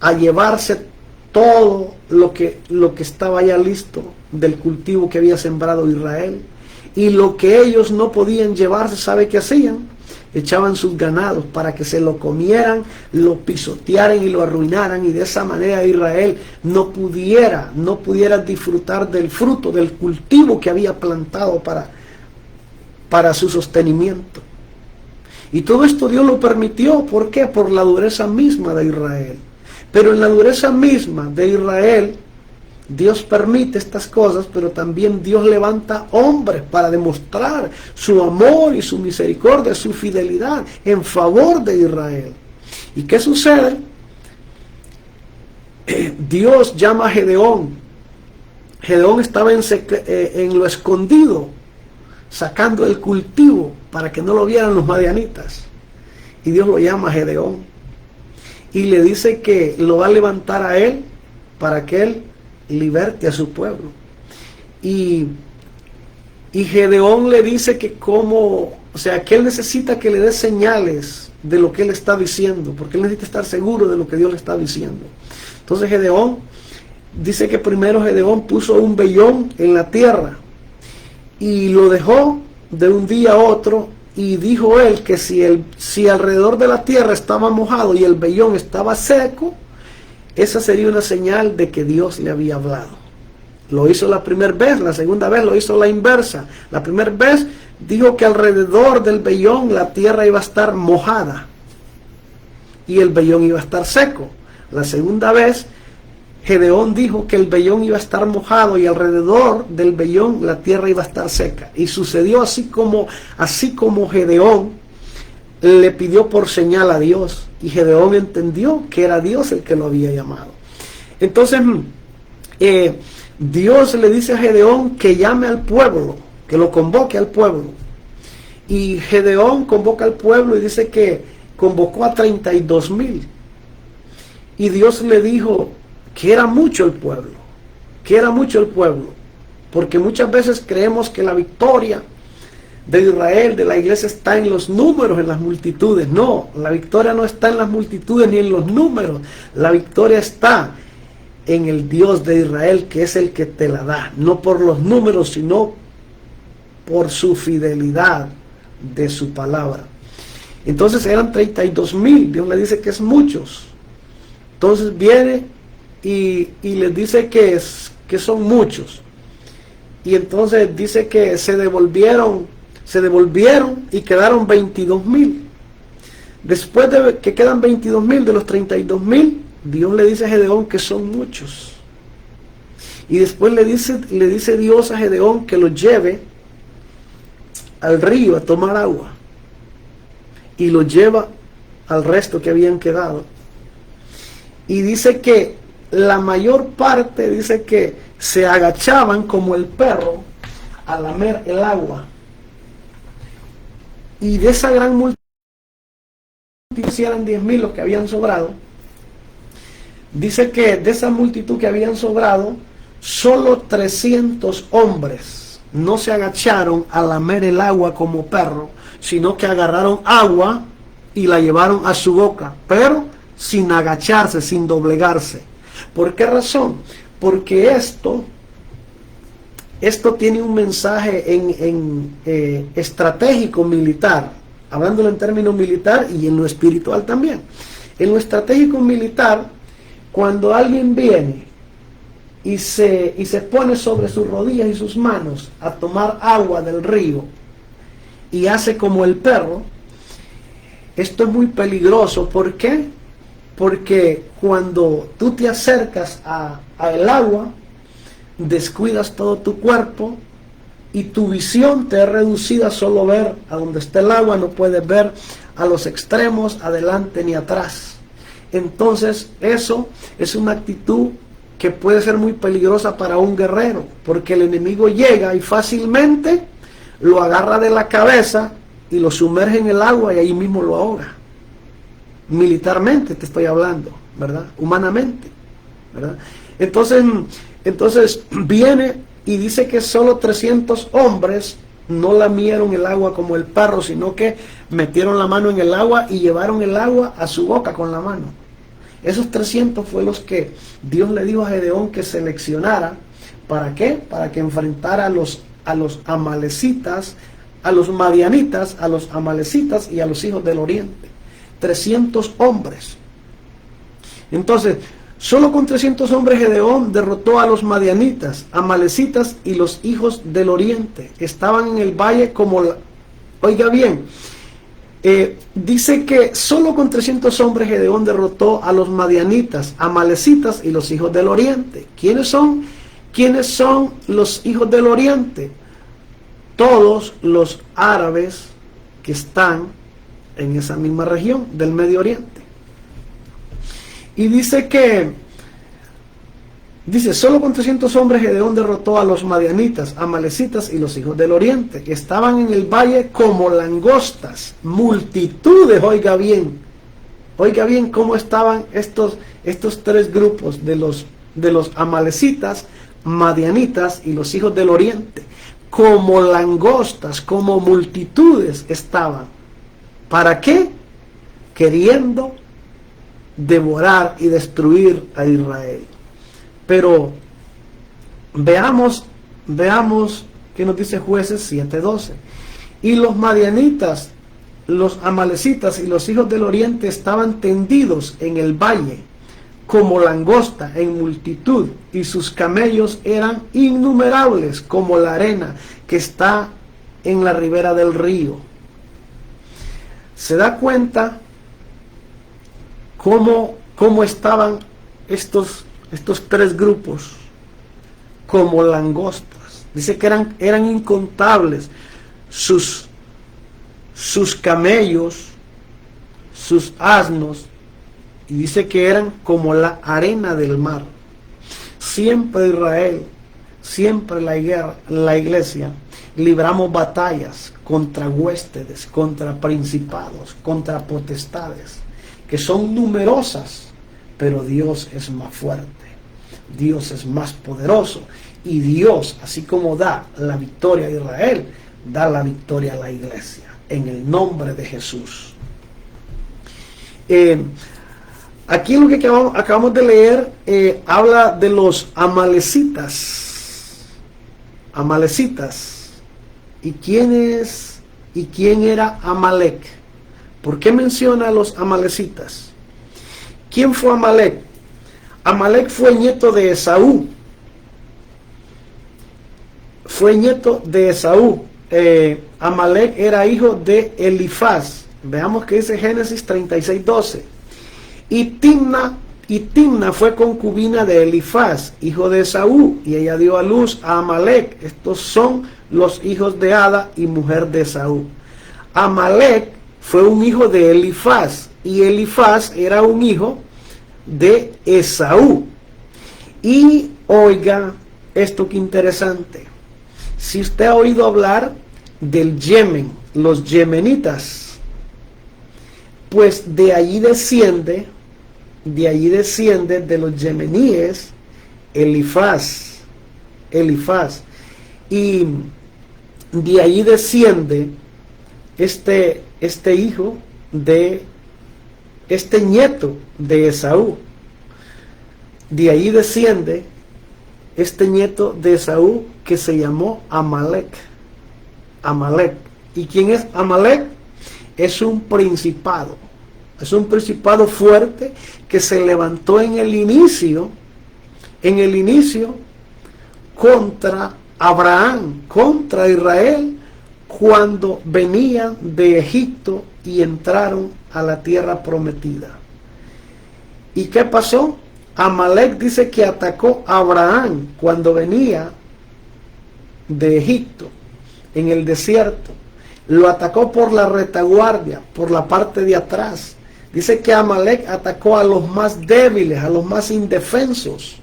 a llevarse todo lo que estaba ya listo del cultivo que había sembrado Israel. Y lo que ellos no podían llevarse, ¿sabe qué hacían? Echaban sus ganados para que se lo comieran, lo pisotearan y lo arruinaran, y de esa manera Israel no pudiera disfrutar del fruto, del cultivo que había plantado para su sostenimiento. Y todo esto Dios lo permitió, ¿por qué? Por la dureza misma de Israel. Pero en la dureza misma de Israel, Dios permite estas cosas, pero también Dios levanta hombres para demostrar su amor y su misericordia, su fidelidad en favor de Israel. ¿Y qué sucede? Dios llama a Gedeón. Gedeón estaba en lo escondido, sacando el cultivo para que no lo vieran los madianitas. Y Dios lo llama a Gedeón y le dice que lo va a levantar a él para que él liberte a su pueblo. Y Gedeón le dice que que él necesita que le dé señales de lo que él está diciendo, porque él necesita estar seguro de lo que Dios le está diciendo. Entonces Gedeón dice que primero Gedeón puso un vellón en la tierra y lo dejó de un día a otro, y dijo él que si alrededor de la tierra estaba mojado y el vellón estaba seco, esa sería una señal de que Dios le había hablado. Lo hizo la primera vez, la segunda vez lo hizo la inversa. La primera vez dijo que alrededor del vellón la tierra iba a estar mojada y el vellón iba a estar seco. La segunda vez Gedeón dijo que el vellón iba a estar mojado y alrededor del vellón la tierra iba a estar seca. Y sucedió así como Gedeón le pidió por señal a Dios, y Gedeón entendió que era Dios el que lo había llamado. Entonces Dios le dice a Gedeón que llame al pueblo, que lo convoque al pueblo. Y Gedeón convoca al pueblo y dice que convocó a 32,000. Y Dios le dijo que era mucho el pueblo, porque muchas veces creemos que la victoria de Israel, de la iglesia, está en los números, en las multitudes. No, la victoria no está en las multitudes ni en los números. La victoria está en el Dios de Israel, que es el que te la da, no por los números, sino por su fidelidad de su palabra. Entonces eran 32,000, Dios le dice que es muchos. Entonces viene y les dice que son muchos. Y entonces dice que se devolvieron y quedaron 22,000. Después de que quedan 22,000 de los 32,000, Dios le dice a Gedeón que son muchos. Y después le dice Dios a Gedeón que los lleve al río a tomar agua. Y los lleva al resto que habían quedado. Y dice que la mayor parte, dice que se agachaban como el perro a lamer el agua. Y de esa gran multitud, si eran 10,000 los que habían sobrado, dice que de esa multitud que habían sobrado, solo 300 hombres no se agacharon a lamer el agua como perro, sino que agarraron agua y la llevaron a su boca, pero sin agacharse, sin doblegarse. ¿Por qué razón? Porque esto tiene un mensaje estratégico militar, hablándolo en términos militar y en lo espiritual también. En lo estratégico militar, cuando alguien viene y se pone sobre sus rodillas y sus manos a tomar agua del río y hace como el perro, esto es muy peligroso. ¿Por qué? Porque cuando tú te acercas al agua, descuidas todo tu cuerpo y tu visión te es reducida a solo ver a donde está el agua, no puedes ver a los extremos, adelante ni atrás. Entonces eso es una actitud que puede ser muy peligrosa para un guerrero, porque el enemigo llega y fácilmente lo agarra de la cabeza y lo sumerge en el agua y ahí mismo lo ahoga. Militarmente te estoy hablando, ¿verdad? Humanamente, ¿verdad? Entonces viene y dice que solo 300 hombres no lamieron el agua como el perro, sino que metieron la mano en el agua y llevaron el agua a su boca con la mano. Esos 300 fue los que Dios le dijo a Gedeón que seleccionara. ¿Para qué? Para que enfrentara a los amalecitas, a los madianitas, a los amalecitas y a los hijos del oriente. 300 hombres. Entonces, solo con 300 hombres Gedeón derrotó a los madianitas, amalecitas y los hijos del oriente. Estaban en el valle como oiga bien, dice que solo con 300 hombres Gedeón derrotó a los madianitas, amalecitas y los hijos del oriente. ¿Quiénes son? ¿Quiénes son los hijos del oriente? Todos los árabes que están en esa misma región del Medio Oriente. Y dice solo con 300 hombres Gedeón derrotó a los madianitas, amalecitas y los hijos del oriente. Estaban en el valle como langostas, multitudes, oiga bien cómo estaban estos tres grupos de los amalecitas, madianitas y los hijos del oriente. Como langostas, como multitudes estaban. ¿Para qué? Queriendo devorar y destruir a Israel. Pero veamos qué nos dice Jueces 7:12. Y los madianitas, los amalecitas y los hijos del oriente estaban tendidos en el valle como langosta en multitud, y sus camellos eran innumerables como la arena que está en la ribera del río. ¿Se da cuenta cómo estaban estos tres grupos? Como langostas. Dice que eran incontables sus camellos, sus asnos, y dice que eran como la arena del mar. Siempre Israel, siempre la iglesia, libramos batallas contra huéspedes, contra principados, contra potestades, que son numerosas, pero Dios es más fuerte, Dios es más poderoso, y Dios, así como da la victoria a Israel, da la victoria a la iglesia, en el nombre de Jesús. Aquí lo que acabamos de leer habla de los amalecitas. Amalecitas. ¿Y quién era Amalek? ¿Por qué menciona a los amalecitas? ¿Quién fue Amalek? Amalek fue nieto de Esaú. Amalek era hijo de Elifaz. Veamos que dice Génesis 36:12. Y Timna fue concubina de Elifaz, hijo de Esaú, y ella dio a luz a Amalek. Estos son los hijos de Ada y mujer de Esaú. Amalek fue un hijo de Elifaz, y Elifaz era un hijo de Esaú. Y oiga esto que interesante. Si usted ha oído hablar del Yemen, los yemenitas, pues de allí desciende de los yemeníes Elifaz, y de allí desciende este hijo de este nieto de Esaú. De ahí desciende este nieto de Esaú que se llamó Amalek. ¿Y quién es Amalek? Es un principado. Es un principado fuerte que se levantó en el inicio contra Abraham, contra Israel, cuando venían de Egipto y entraron a la tierra prometida. ¿Y qué pasó? Amalek dice que atacó a Abraham cuando venía de Egipto, en el desierto. Lo atacó por la retaguardia, por la parte de atrás. Dice que Amalek atacó a los más débiles, a los más indefensos.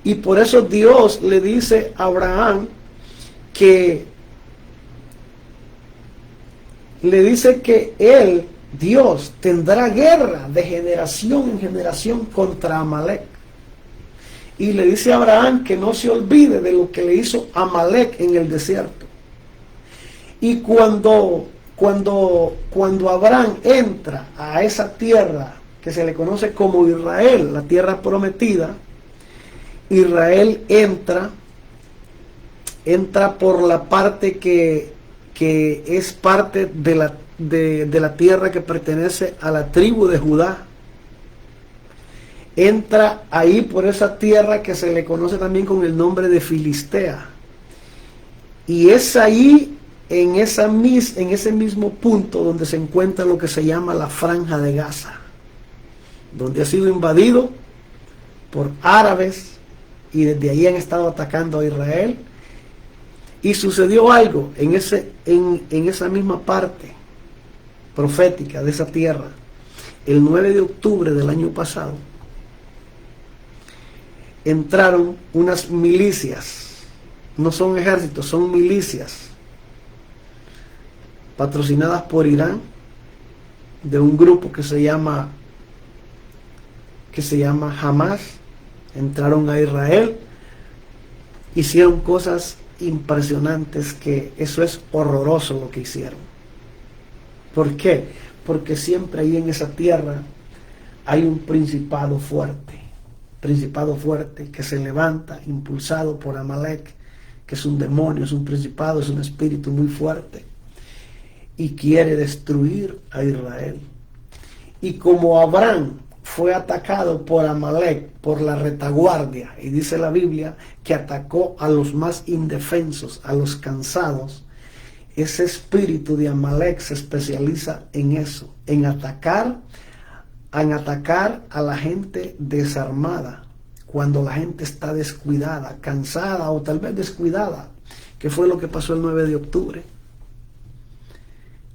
Y por eso Dios le dice a Abraham que él, Dios, tendrá guerra de generación en generación contra Amalek. Y le dice a Abraham que no se olvide de lo que le hizo Amalek en el desierto. Y cuando Abraham entra a esa tierra que se le conoce como Israel, la tierra prometida, Israel entra por la parte que es parte de la tierra que pertenece a la tribu de Judá. Entra ahí por esa tierra que se le conoce también con el nombre de Filistea. Y es ahí, en ese mismo punto, donde se encuentra lo que se llama la Franja de Gaza, donde ha sido invadido por árabes y desde ahí han estado atacando a Israel. Y sucedió algo en esa misma parte profética de esa tierra. El 9 de octubre del año pasado entraron unas milicias, no son ejércitos, son milicias patrocinadas por Irán, de un grupo que se llama Hamas. Entraron a Israel, hicieron cosas impresionantes, que eso es horroroso lo que hicieron. ¿Por qué? Porque siempre ahí en esa tierra hay un principado fuerte que se levanta, impulsado por Amalek, que es un demonio, es un principado, es un espíritu muy fuerte, y quiere destruir a Israel. Y como Abraham fue atacado por Amalek, por la retaguardia, y dice la Biblia que atacó a los más indefensos, a los cansados, ese espíritu de Amalek se especializa en eso, en atacar a la gente desarmada, cuando la gente está descuidada, cansada o tal vez descuidada, que fue lo que pasó el 9 de octubre.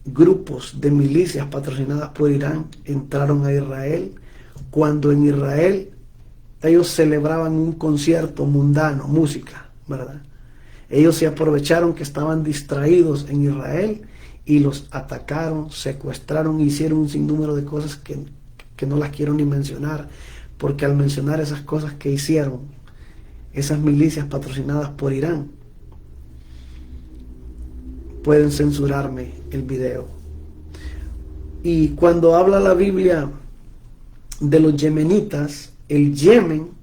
Grupos de milicias patrocinadas por Irán entraron a Israel, cuando en Israel ellos celebraban un concierto mundano, música, ¿verdad? Ellos se aprovecharon que estaban distraídos en Israel y los atacaron, secuestraron, hicieron un sinnúmero de cosas que no las quiero ni mencionar, porque al mencionar esas cosas que hicieron esas milicias patrocinadas por Irán, pueden censurarme el video. Y cuando habla la Biblia de los yemenitas, el Yemen,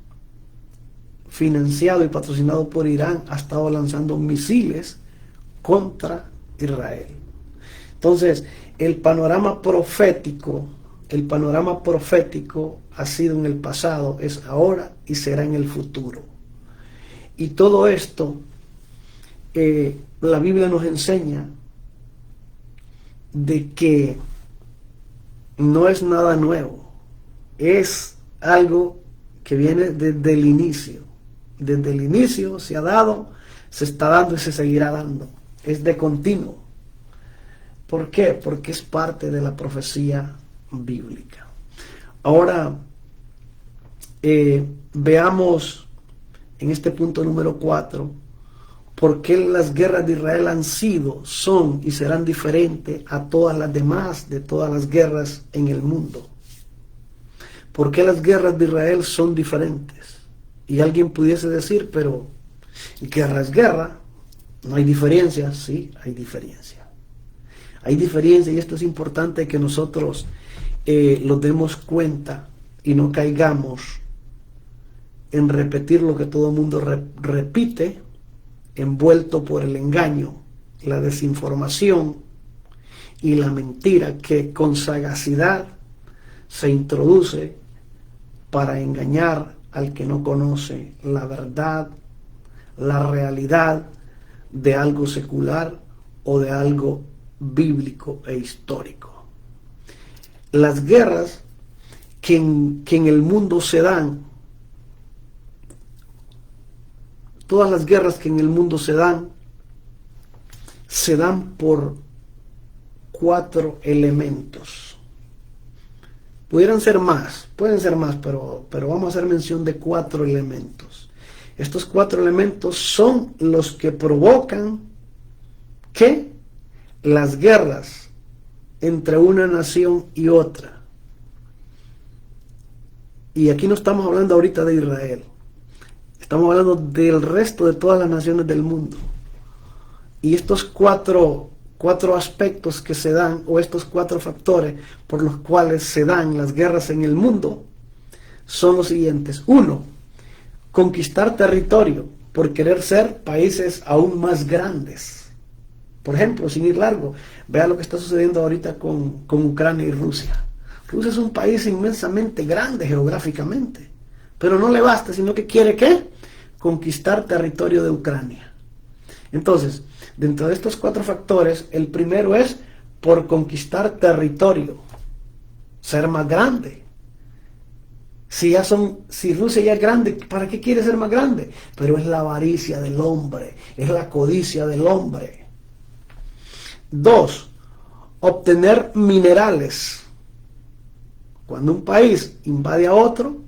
financiado y patrocinado por Irán, ha estado lanzando misiles contra Israel. Entonces, el panorama profético ha sido en el pasado, es ahora y será en el futuro. Y todo esto, la Biblia nos enseña de que no es nada nuevo, es algo que viene desde el inicio. Desde el inicio se ha dado, se está dando y se seguirá dando. Es de continuo. ¿Por qué? Porque es parte de la profecía bíblica. Ahora, veamos en este punto número 4, por qué las guerras de Israel han sido, son y serán diferentes a todas las demás, de todas las guerras en el mundo. ¿Por qué las guerras de Israel son diferentes? Y alguien pudiese decir, pero guerra es guerra, no hay diferencia. Sí, hay diferencia. Hay diferencia, y esto es importante que nosotros lo demos cuenta y no caigamos en repetir lo que todo el mundo repite, envuelto por el engaño, la desinformación y la mentira que con sagacidad se introduce para engañar al que no conoce la verdad, la realidad de algo secular o de algo bíblico e histórico. Las guerras que en el mundo se dan, todas las guerras que en el mundo se dan por 4 elementos. Pueden ser más, pero vamos a hacer mención de 4 elementos. Estos 4 elementos son los que provocan que las guerras entre una nación y otra. Y aquí no estamos hablando ahorita de Israel. Estamos hablando del resto de todas las naciones del mundo. Y estos cuatro aspectos que se dan, o estos 4 factores por los cuales se dan las guerras en el mundo, son los siguientes. 1. Conquistar territorio por querer ser países aún más grandes. Por ejemplo, sin ir largo, vea lo que está sucediendo ahorita con Ucrania y Rusia. Rusia es un país inmensamente grande geográficamente, pero no le basta, sino que quiere ¿qué? Conquistar territorio de Ucrania. Entonces, dentro de estos 4 factores, el primero es por conquistar territorio, ser más grande. Si Rusia ya es grande, ¿para qué quiere ser más grande? Pero es la avaricia del hombre, es la codicia del hombre. 2. Obtener minerales. Cuando un país invade a otro,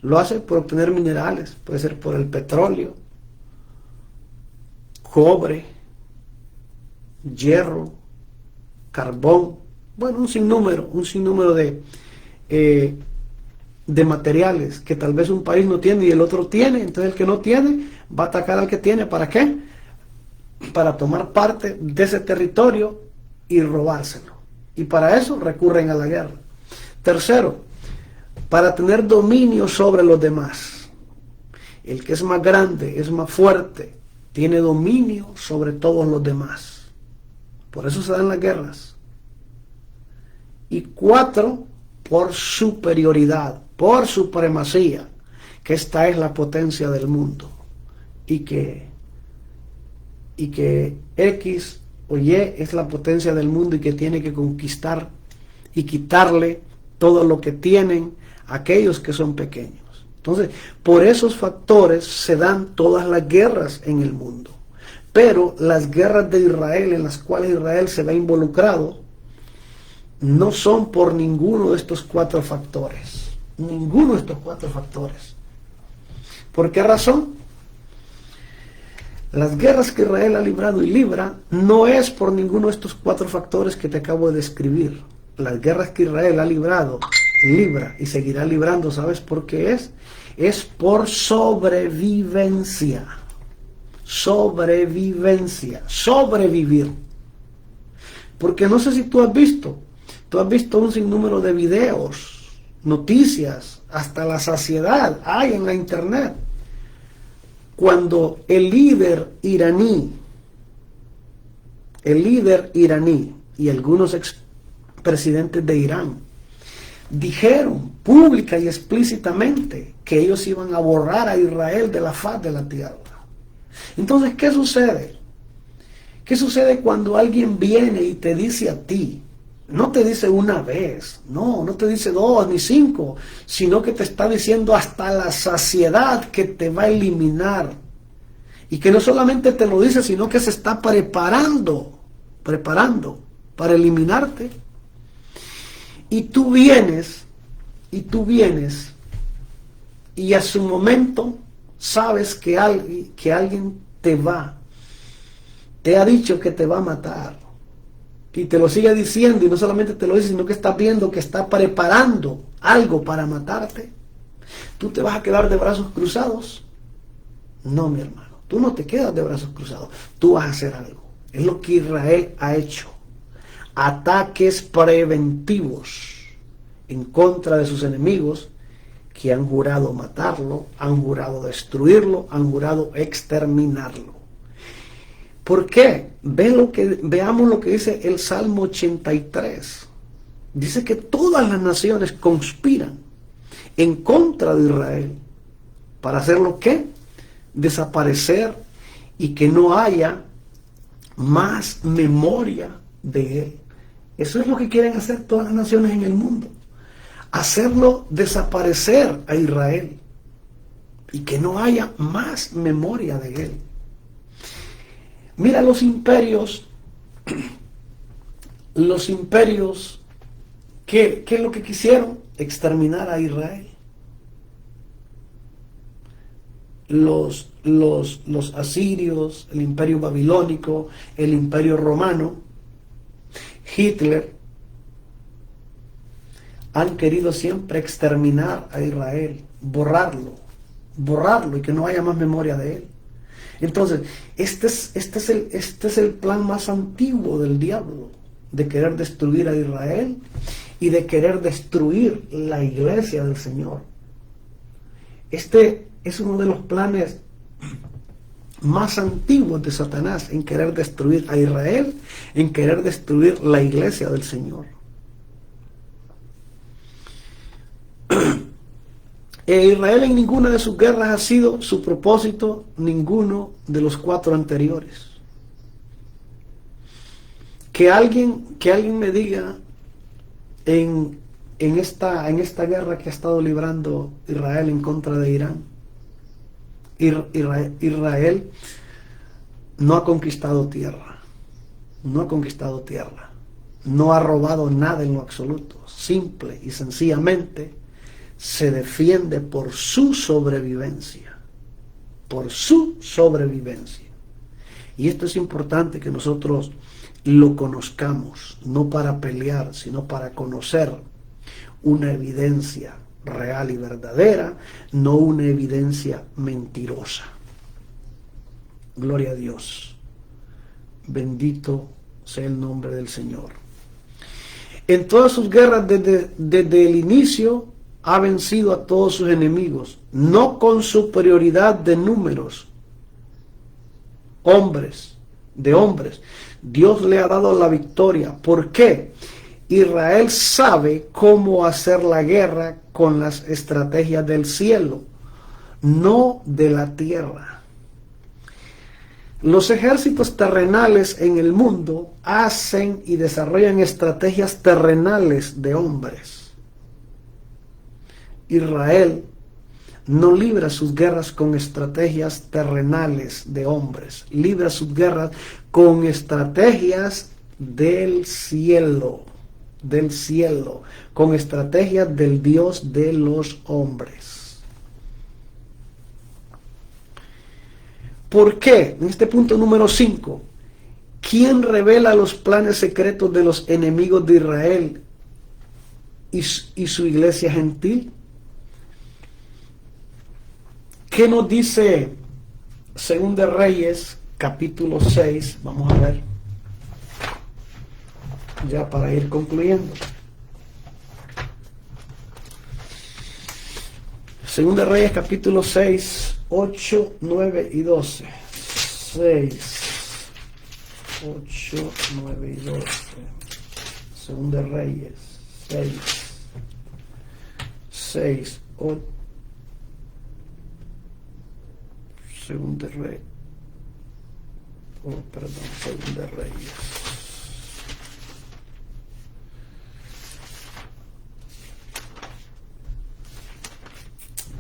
lo hace por obtener minerales. Puede ser por el petróleo, cobre, hierro, carbón, bueno, un sinnúmero de materiales que tal vez un país no tiene y el otro tiene. Entonces el que no tiene va a atacar al que tiene. ¿Para qué? Para tomar parte de ese territorio y robárselo. Y para eso recurren a la guerra. Tercero, para tener dominio sobre los demás. El que es más grande, es más fuerte, tiene dominio sobre todos los demás. Por eso se dan las guerras. Y 4, por superioridad, por supremacía, que esta es la potencia del mundo. Y que X o Y es la potencia del mundo y que tiene que conquistar y quitarle todo lo que tienen aquellos que son pequeños. Entonces, por esos factores se dan todas las guerras en el mundo. Pero las guerras de Israel, en las cuales Israel se ve involucrado, no son por ninguno de estos 4 factores. Ninguno de estos 4 factores. ¿Por qué razón? Las guerras que Israel ha librado y libra no es por ninguno de estos 4 factores que te acabo de describir. Las guerras que Israel ha librado, libra y seguirá librando, ¿sabes por qué es? Es por sobrevivencia. Sobrevivencia. Sobrevivir. Porque no sé si tú has visto un sinnúmero de videos, noticias, hasta la saciedad hay en la internet. Cuando el líder iraní y algunos expresidentes de Irán dijeron pública y explícitamente que ellos iban a borrar a Israel de la faz de la tierra. Entonces, ¿qué sucede? ¿Qué sucede cuando alguien viene y te dice a ti? No te dice una vez, no te dice 2 ni 5, sino que te está diciendo hasta la saciedad que te va a eliminar. Y que no solamente te lo dice, sino que se está preparando para eliminarte. Y tú vienes, y a su momento sabes que alguien te ha dicho que te va a matar. Y te lo sigue diciendo, y no solamente te lo dice, sino que estás viendo que está preparando algo para matarte. ¿Tú te vas a quedar de brazos cruzados? No, mi hermano, tú no te quedas de brazos cruzados. Tú vas a hacer algo. Es lo que Israel ha hecho. Ataques preventivos en contra de sus enemigos que han jurado matarlo, han jurado destruirlo, han jurado exterminarlo. ¿Por qué? Veamos lo que dice el Salmo 83. Dice que todas las naciones conspiran en contra de Israel para hacerlo ¿qué? Desaparecer y que no haya más memoria de él. Eso es lo que quieren hacer todas las naciones en el mundo. Hacerlo desaparecer a Israel y que no haya más memoria de él. Mira los imperios, ¿qué es lo que quisieron? Exterminar a Israel. Los asirios, el imperio babilónico, el imperio romano, Hitler, han querido siempre exterminar a Israel, borrarlo y que no haya más memoria de él. Entonces, este es el plan más antiguo del diablo, de querer destruir a Israel y de querer destruir la iglesia del Señor. Este es uno de los planes más antiguos de Satanás, en querer destruir a Israel, en querer destruir la iglesia del Señor. Israel en ninguna de sus guerras ha sido su propósito, ninguno de los 4 anteriores. Que alguien me diga en esta guerra que ha estado librando Israel en contra de Irán. Israel no ha conquistado tierra, no ha robado nada en lo absoluto, simple y sencillamente se defiende por su sobrevivencia, y esto es importante que nosotros lo conozcamos, no para pelear, sino para conocer una evidencia real y verdadera, no una evidencia mentirosa. Gloria a Dios. Bendito sea el nombre del Señor. En todas sus guerras desde el inicio ha vencido a todos sus enemigos, no con superioridad de números, hombres. Dios le ha dado la victoria. ¿Por qué? Israel sabe cómo hacer la guerra con las estrategias del cielo, no de la tierra. Los ejércitos terrenales en el mundo hacen y desarrollan estrategias terrenales de hombres. Israel no libra sus guerras con estrategias terrenales de hombres, libra sus guerras con estrategias del cielo, con estrategias del Dios de los hombres. ¿Por qué? En este punto número 5, ¿quién revela los planes secretos de los enemigos de Israel y su iglesia gentil? ¿Qué nos dice Segunda de Reyes, capítulo 6? Vamos a ver, ya para ir concluyendo. Segunda de Reyes, capítulo 6, 8, 9 y 12. 6, 8, 9 y 12. Segunda de Reyes, 6, 8. Segunda de Reyes. Segunda de Reyes.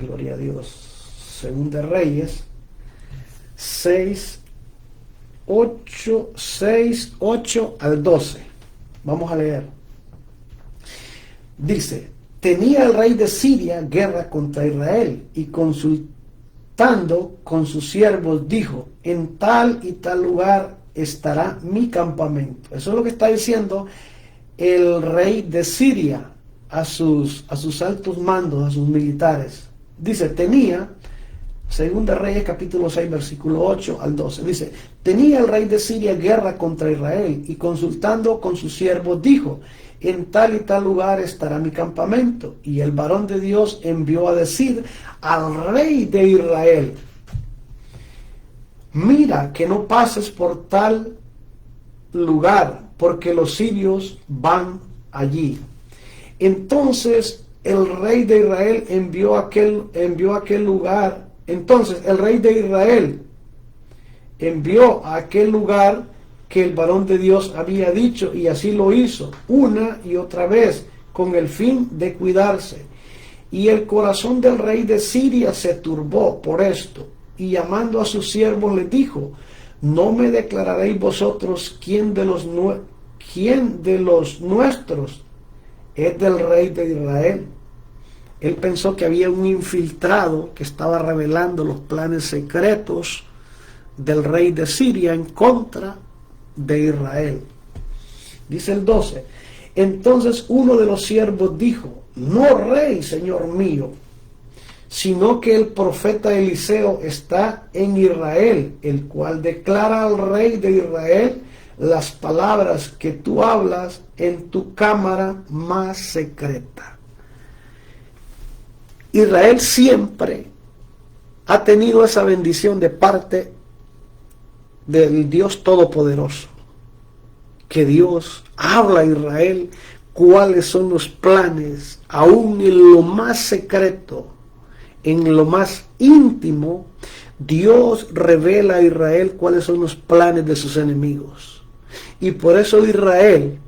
Gloria a Dios. Segunda de Reyes 6, 8 al 12. Vamos a leer. Dice: tenía el rey de Siria guerra contra Israel, y consultando con sus siervos dijo: en tal y tal lugar estará mi campamento. Eso es lo que está diciendo el rey de Siria a sus altos mandos, a sus militares. Dice, tenía, Segunda Reyes capítulo 6 versículo 8 al 12, dice: tenía el rey de Siria guerra contra Israel, y consultando con sus siervos dijo: en tal y tal lugar estará mi campamento. Y el varón de Dios envió a decir al rey de Israel: mira que no pases por tal lugar, porque los sirios van allí. Entonces el rey de Israel envió a aquel lugar. Entonces el rey de Israel envió a aquel lugar que el varón de Dios había dicho, y así lo hizo una y otra vez, con el fin de cuidarse. Y el corazón del rey de Siria se turbó por esto, y llamando a sus siervos les dijo: ¿no me declararéis vosotros quién de los nuestros es del rey de Israel? Él pensó que había un infiltrado que estaba revelando los planes secretos del rey de Siria en contra de Israel. Dice el 12: entonces uno de los siervos dijo: no, rey, señor mío, sino que el profeta Eliseo está en Israel, el cual declara al rey de Israel las palabras que tú hablas en tu cámara más secreta. Israel siempre ha tenido esa bendición de parte del Dios Todopoderoso, que Dios habla a Israel cuáles son los planes, aún en lo más secreto, en lo más íntimo. Dios revela a Israel cuáles son los planes de sus enemigos. Y por eso Israel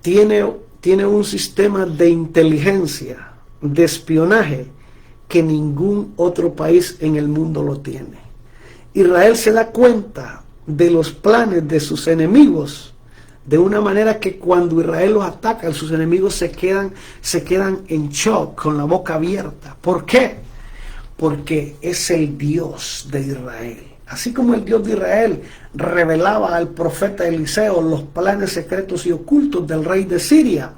tiene un sistema de inteligencia, de espionaje, que ningún otro país en el mundo lo tiene. Israel se da cuenta de los planes de sus enemigos de una manera que cuando Israel los ataca, sus enemigos se quedan en shock, con la boca abierta. ¿Por qué? Porque es el Dios de Israel. Así como el Dios de Israel revelaba al profeta Eliseo los planes secretos y ocultos del rey de Siria,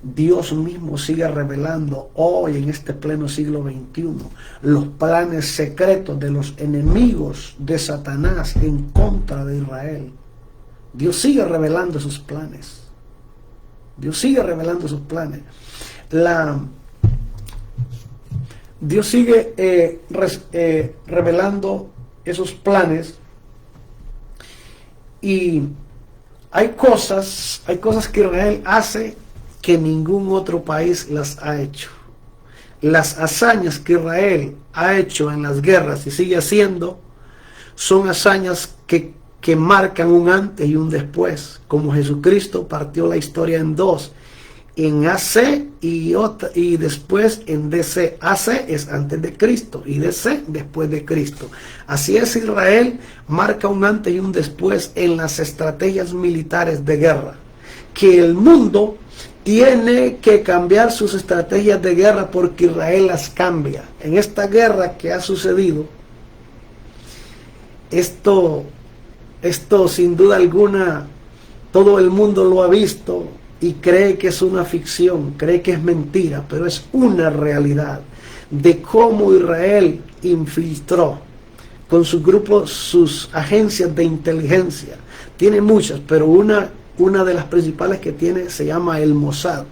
Dios mismo sigue revelando hoy en este pleno siglo XXI los planes secretos de los enemigos de Satanás en contra de Israel. Dios sigue revelando sus planes. Dios sigue revelando sus planes. Dios sigue revelando esos planes, y hay cosas que Israel hace que ningún otro país las ha hecho. Las hazañas que Israel ha hecho en las guerras y sigue haciendo son hazañas que marcan un antes y un después, como Jesucristo partió la historia en dos, en AC y después en DC. AC es antes de Cristo y DC después de Cristo. Así es, Israel marca un antes y un después en las estrategias militares de guerra, que el mundo tiene que cambiar sus estrategias de guerra porque Israel las cambia. En esta guerra que ha sucedido, esto sin duda alguna todo el mundo lo ha visto y cree que es una ficción, cree que es mentira, pero es una realidad de cómo Israel infiltró con sus grupos, sus agencias de inteligencia. Tiene muchas, pero una de las principales que tiene se llama el Mossad.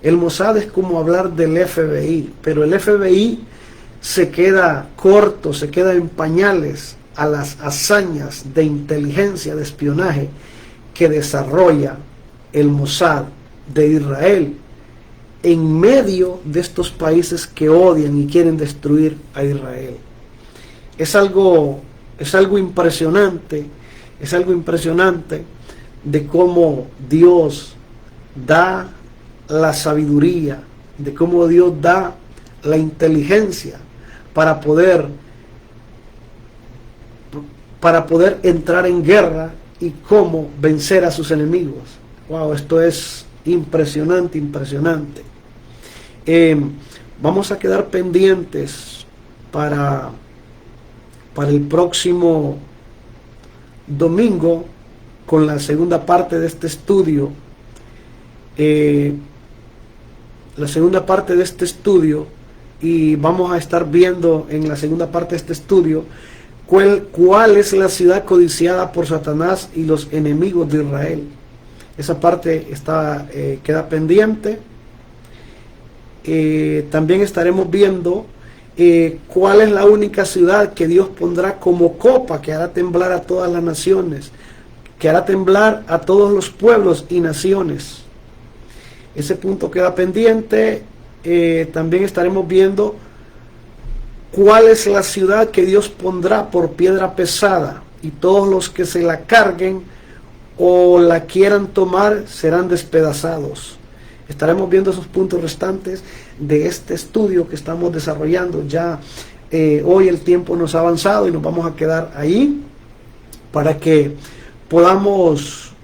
El Mossad es como hablar del FBI, pero el FBI se queda corto, se queda en pañales a las hazañas de inteligencia, de espionaje que desarrolla el Mossad de Israel en medio de estos países que odian y quieren destruir a Israel. Es algo impresionante, de cómo Dios da la sabiduría, de cómo Dios da la inteligencia para poder entrar en guerra y cómo vencer a sus enemigos. Wow, esto es impresionante. Vamos a quedar pendientes para el próximo domingo con la segunda parte de este estudio. Y vamos a estar viendo en la segunda parte de este estudio cuál es la ciudad codiciada por Satanás y los enemigos de Israel. Esa parte queda pendiente. También estaremos viendo ¿Cuál es la única ciudad que Dios pondrá como copa que hará temblar a todas las naciones, que hará temblar a todos los pueblos y naciones? Ese punto queda pendiente. También estaremos viendo cuál es la ciudad que Dios pondrá por piedra pesada, y todos los que se la carguen o la quieran tomar serán despedazados. Estaremos viendo esos puntos restantes de este estudio que estamos desarrollando. Ya hoy el tiempo nos ha avanzado y nos vamos a quedar ahí para que podamos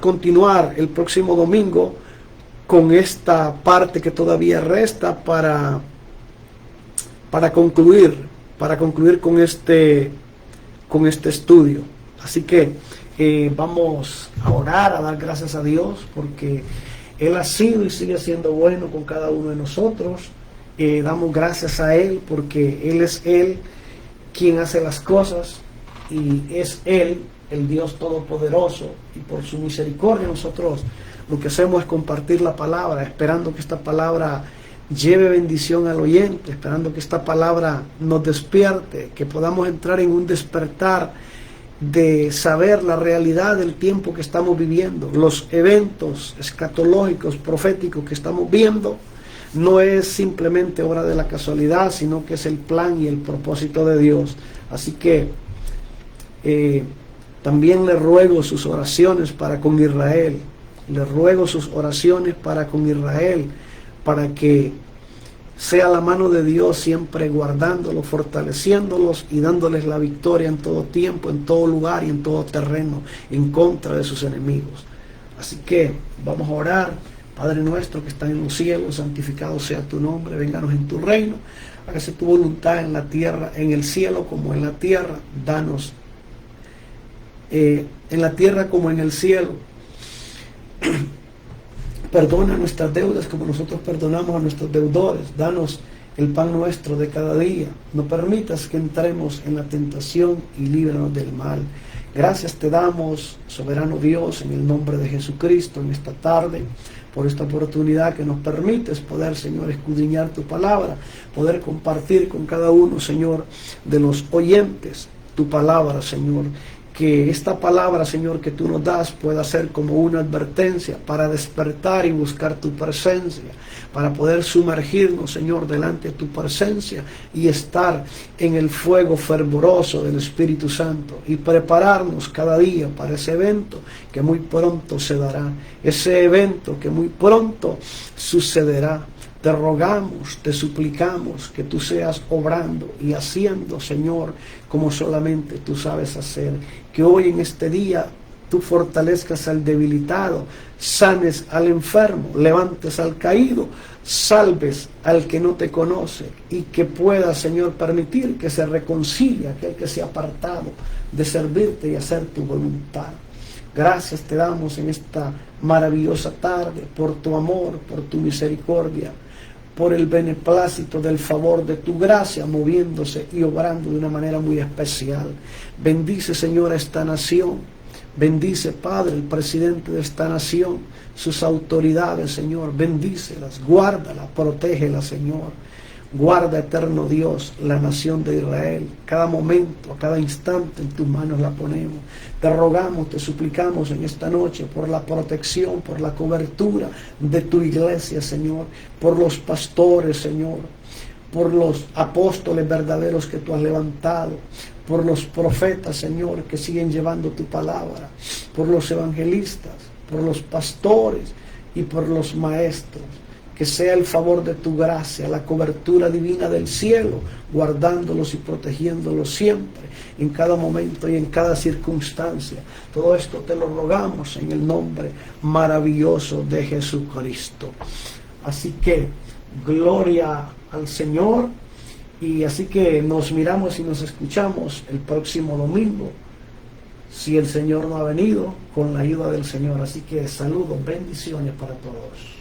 continuar el próximo domingo con esta parte que todavía resta para concluir con este estudio. Así que vamos a orar, a dar gracias a Dios, porque Él ha sido y sigue siendo bueno con cada uno de nosotros. Damos gracias a Él porque Él es Él quien hace las cosas, y es Él el Dios Todopoderoso, y por su misericordia nosotros lo que hacemos es compartir la palabra, esperando que esta palabra lleve bendición al oyente, esperando que esta palabra nos despierte, que podamos entrar en un despertar de saber la realidad del tiempo que estamos viviendo. Los eventos escatológicos, proféticos que estamos viendo, no es simplemente obra de la casualidad, sino que es el plan y el propósito de Dios. Así que también le ruego sus oraciones para con Israel. Le ruego sus oraciones para con Israel, para que sea la mano de Dios siempre guardándolos, fortaleciéndolos y dándoles la victoria en todo tiempo, en todo lugar y en todo terreno, en contra de sus enemigos. Así que vamos a orar. Padre nuestro que estás en los cielos, santificado sea tu nombre, vénganos en tu reino, hágase tu voluntad en la tierra, en el cielo como en la tierra. Danos en la tierra como en el cielo. Perdona nuestras deudas como nosotros perdonamos a nuestros deudores. Danos el pan nuestro de cada día. No permitas que entremos en la tentación y líbranos del mal. Gracias te damos, soberano Dios, en el nombre de Jesucristo, en esta tarde, por esta oportunidad que nos permites poder, Señor, escudriñar tu palabra, poder compartir con cada uno, Señor, de los oyentes tu palabra, Señor. Que esta palabra, Señor, que tú nos das pueda ser como una advertencia para despertar y buscar tu presencia, para poder sumergirnos, Señor, delante de tu presencia y estar en el fuego fervoroso del Espíritu Santo y prepararnos cada día para ese evento que muy pronto se dará, ese evento que muy pronto sucederá. Te rogamos, te suplicamos que tú seas obrando y haciendo, Señor, como solamente tú sabes hacer. Que hoy en este día tú fortalezcas al debilitado, sanes al enfermo, levantes al caído, salves al que no te conoce, y que puedas, Señor, permitir que se reconcilie aquel que se ha apartado de servirte y hacer tu voluntad. Gracias te damos en esta maravillosa tarde por tu amor, por tu misericordia, por el beneplácito del favor de tu gracia moviéndose y obrando de una manera muy especial. Bendice, Señor, a esta nación. Bendice, Padre, el presidente de esta nación, sus autoridades, Señor. Bendícelas, guárdala, protégela, Señor. Guarda, eterno Dios, la nación de Israel. Cada momento, a cada instante en tus manos la ponemos. Te rogamos, te suplicamos en esta noche por la protección, por la cobertura de tu iglesia, Señor. Por los pastores, Señor. Por los apóstoles verdaderos que tú has levantado. Por los profetas, Señor, que siguen llevando tu palabra. Por los evangelistas, por los pastores y por los maestros. Que sea el favor de tu gracia, la cobertura divina del cielo, guardándolos y protegiéndolos siempre, en cada momento y en cada circunstancia. Todo esto te lo rogamos en el nombre maravilloso de Jesucristo. Así que, gloria al Señor, y así que nos miramos y nos escuchamos el próximo domingo, si el Señor no ha venido, con la ayuda del Señor. Así que saludos, bendiciones para todos.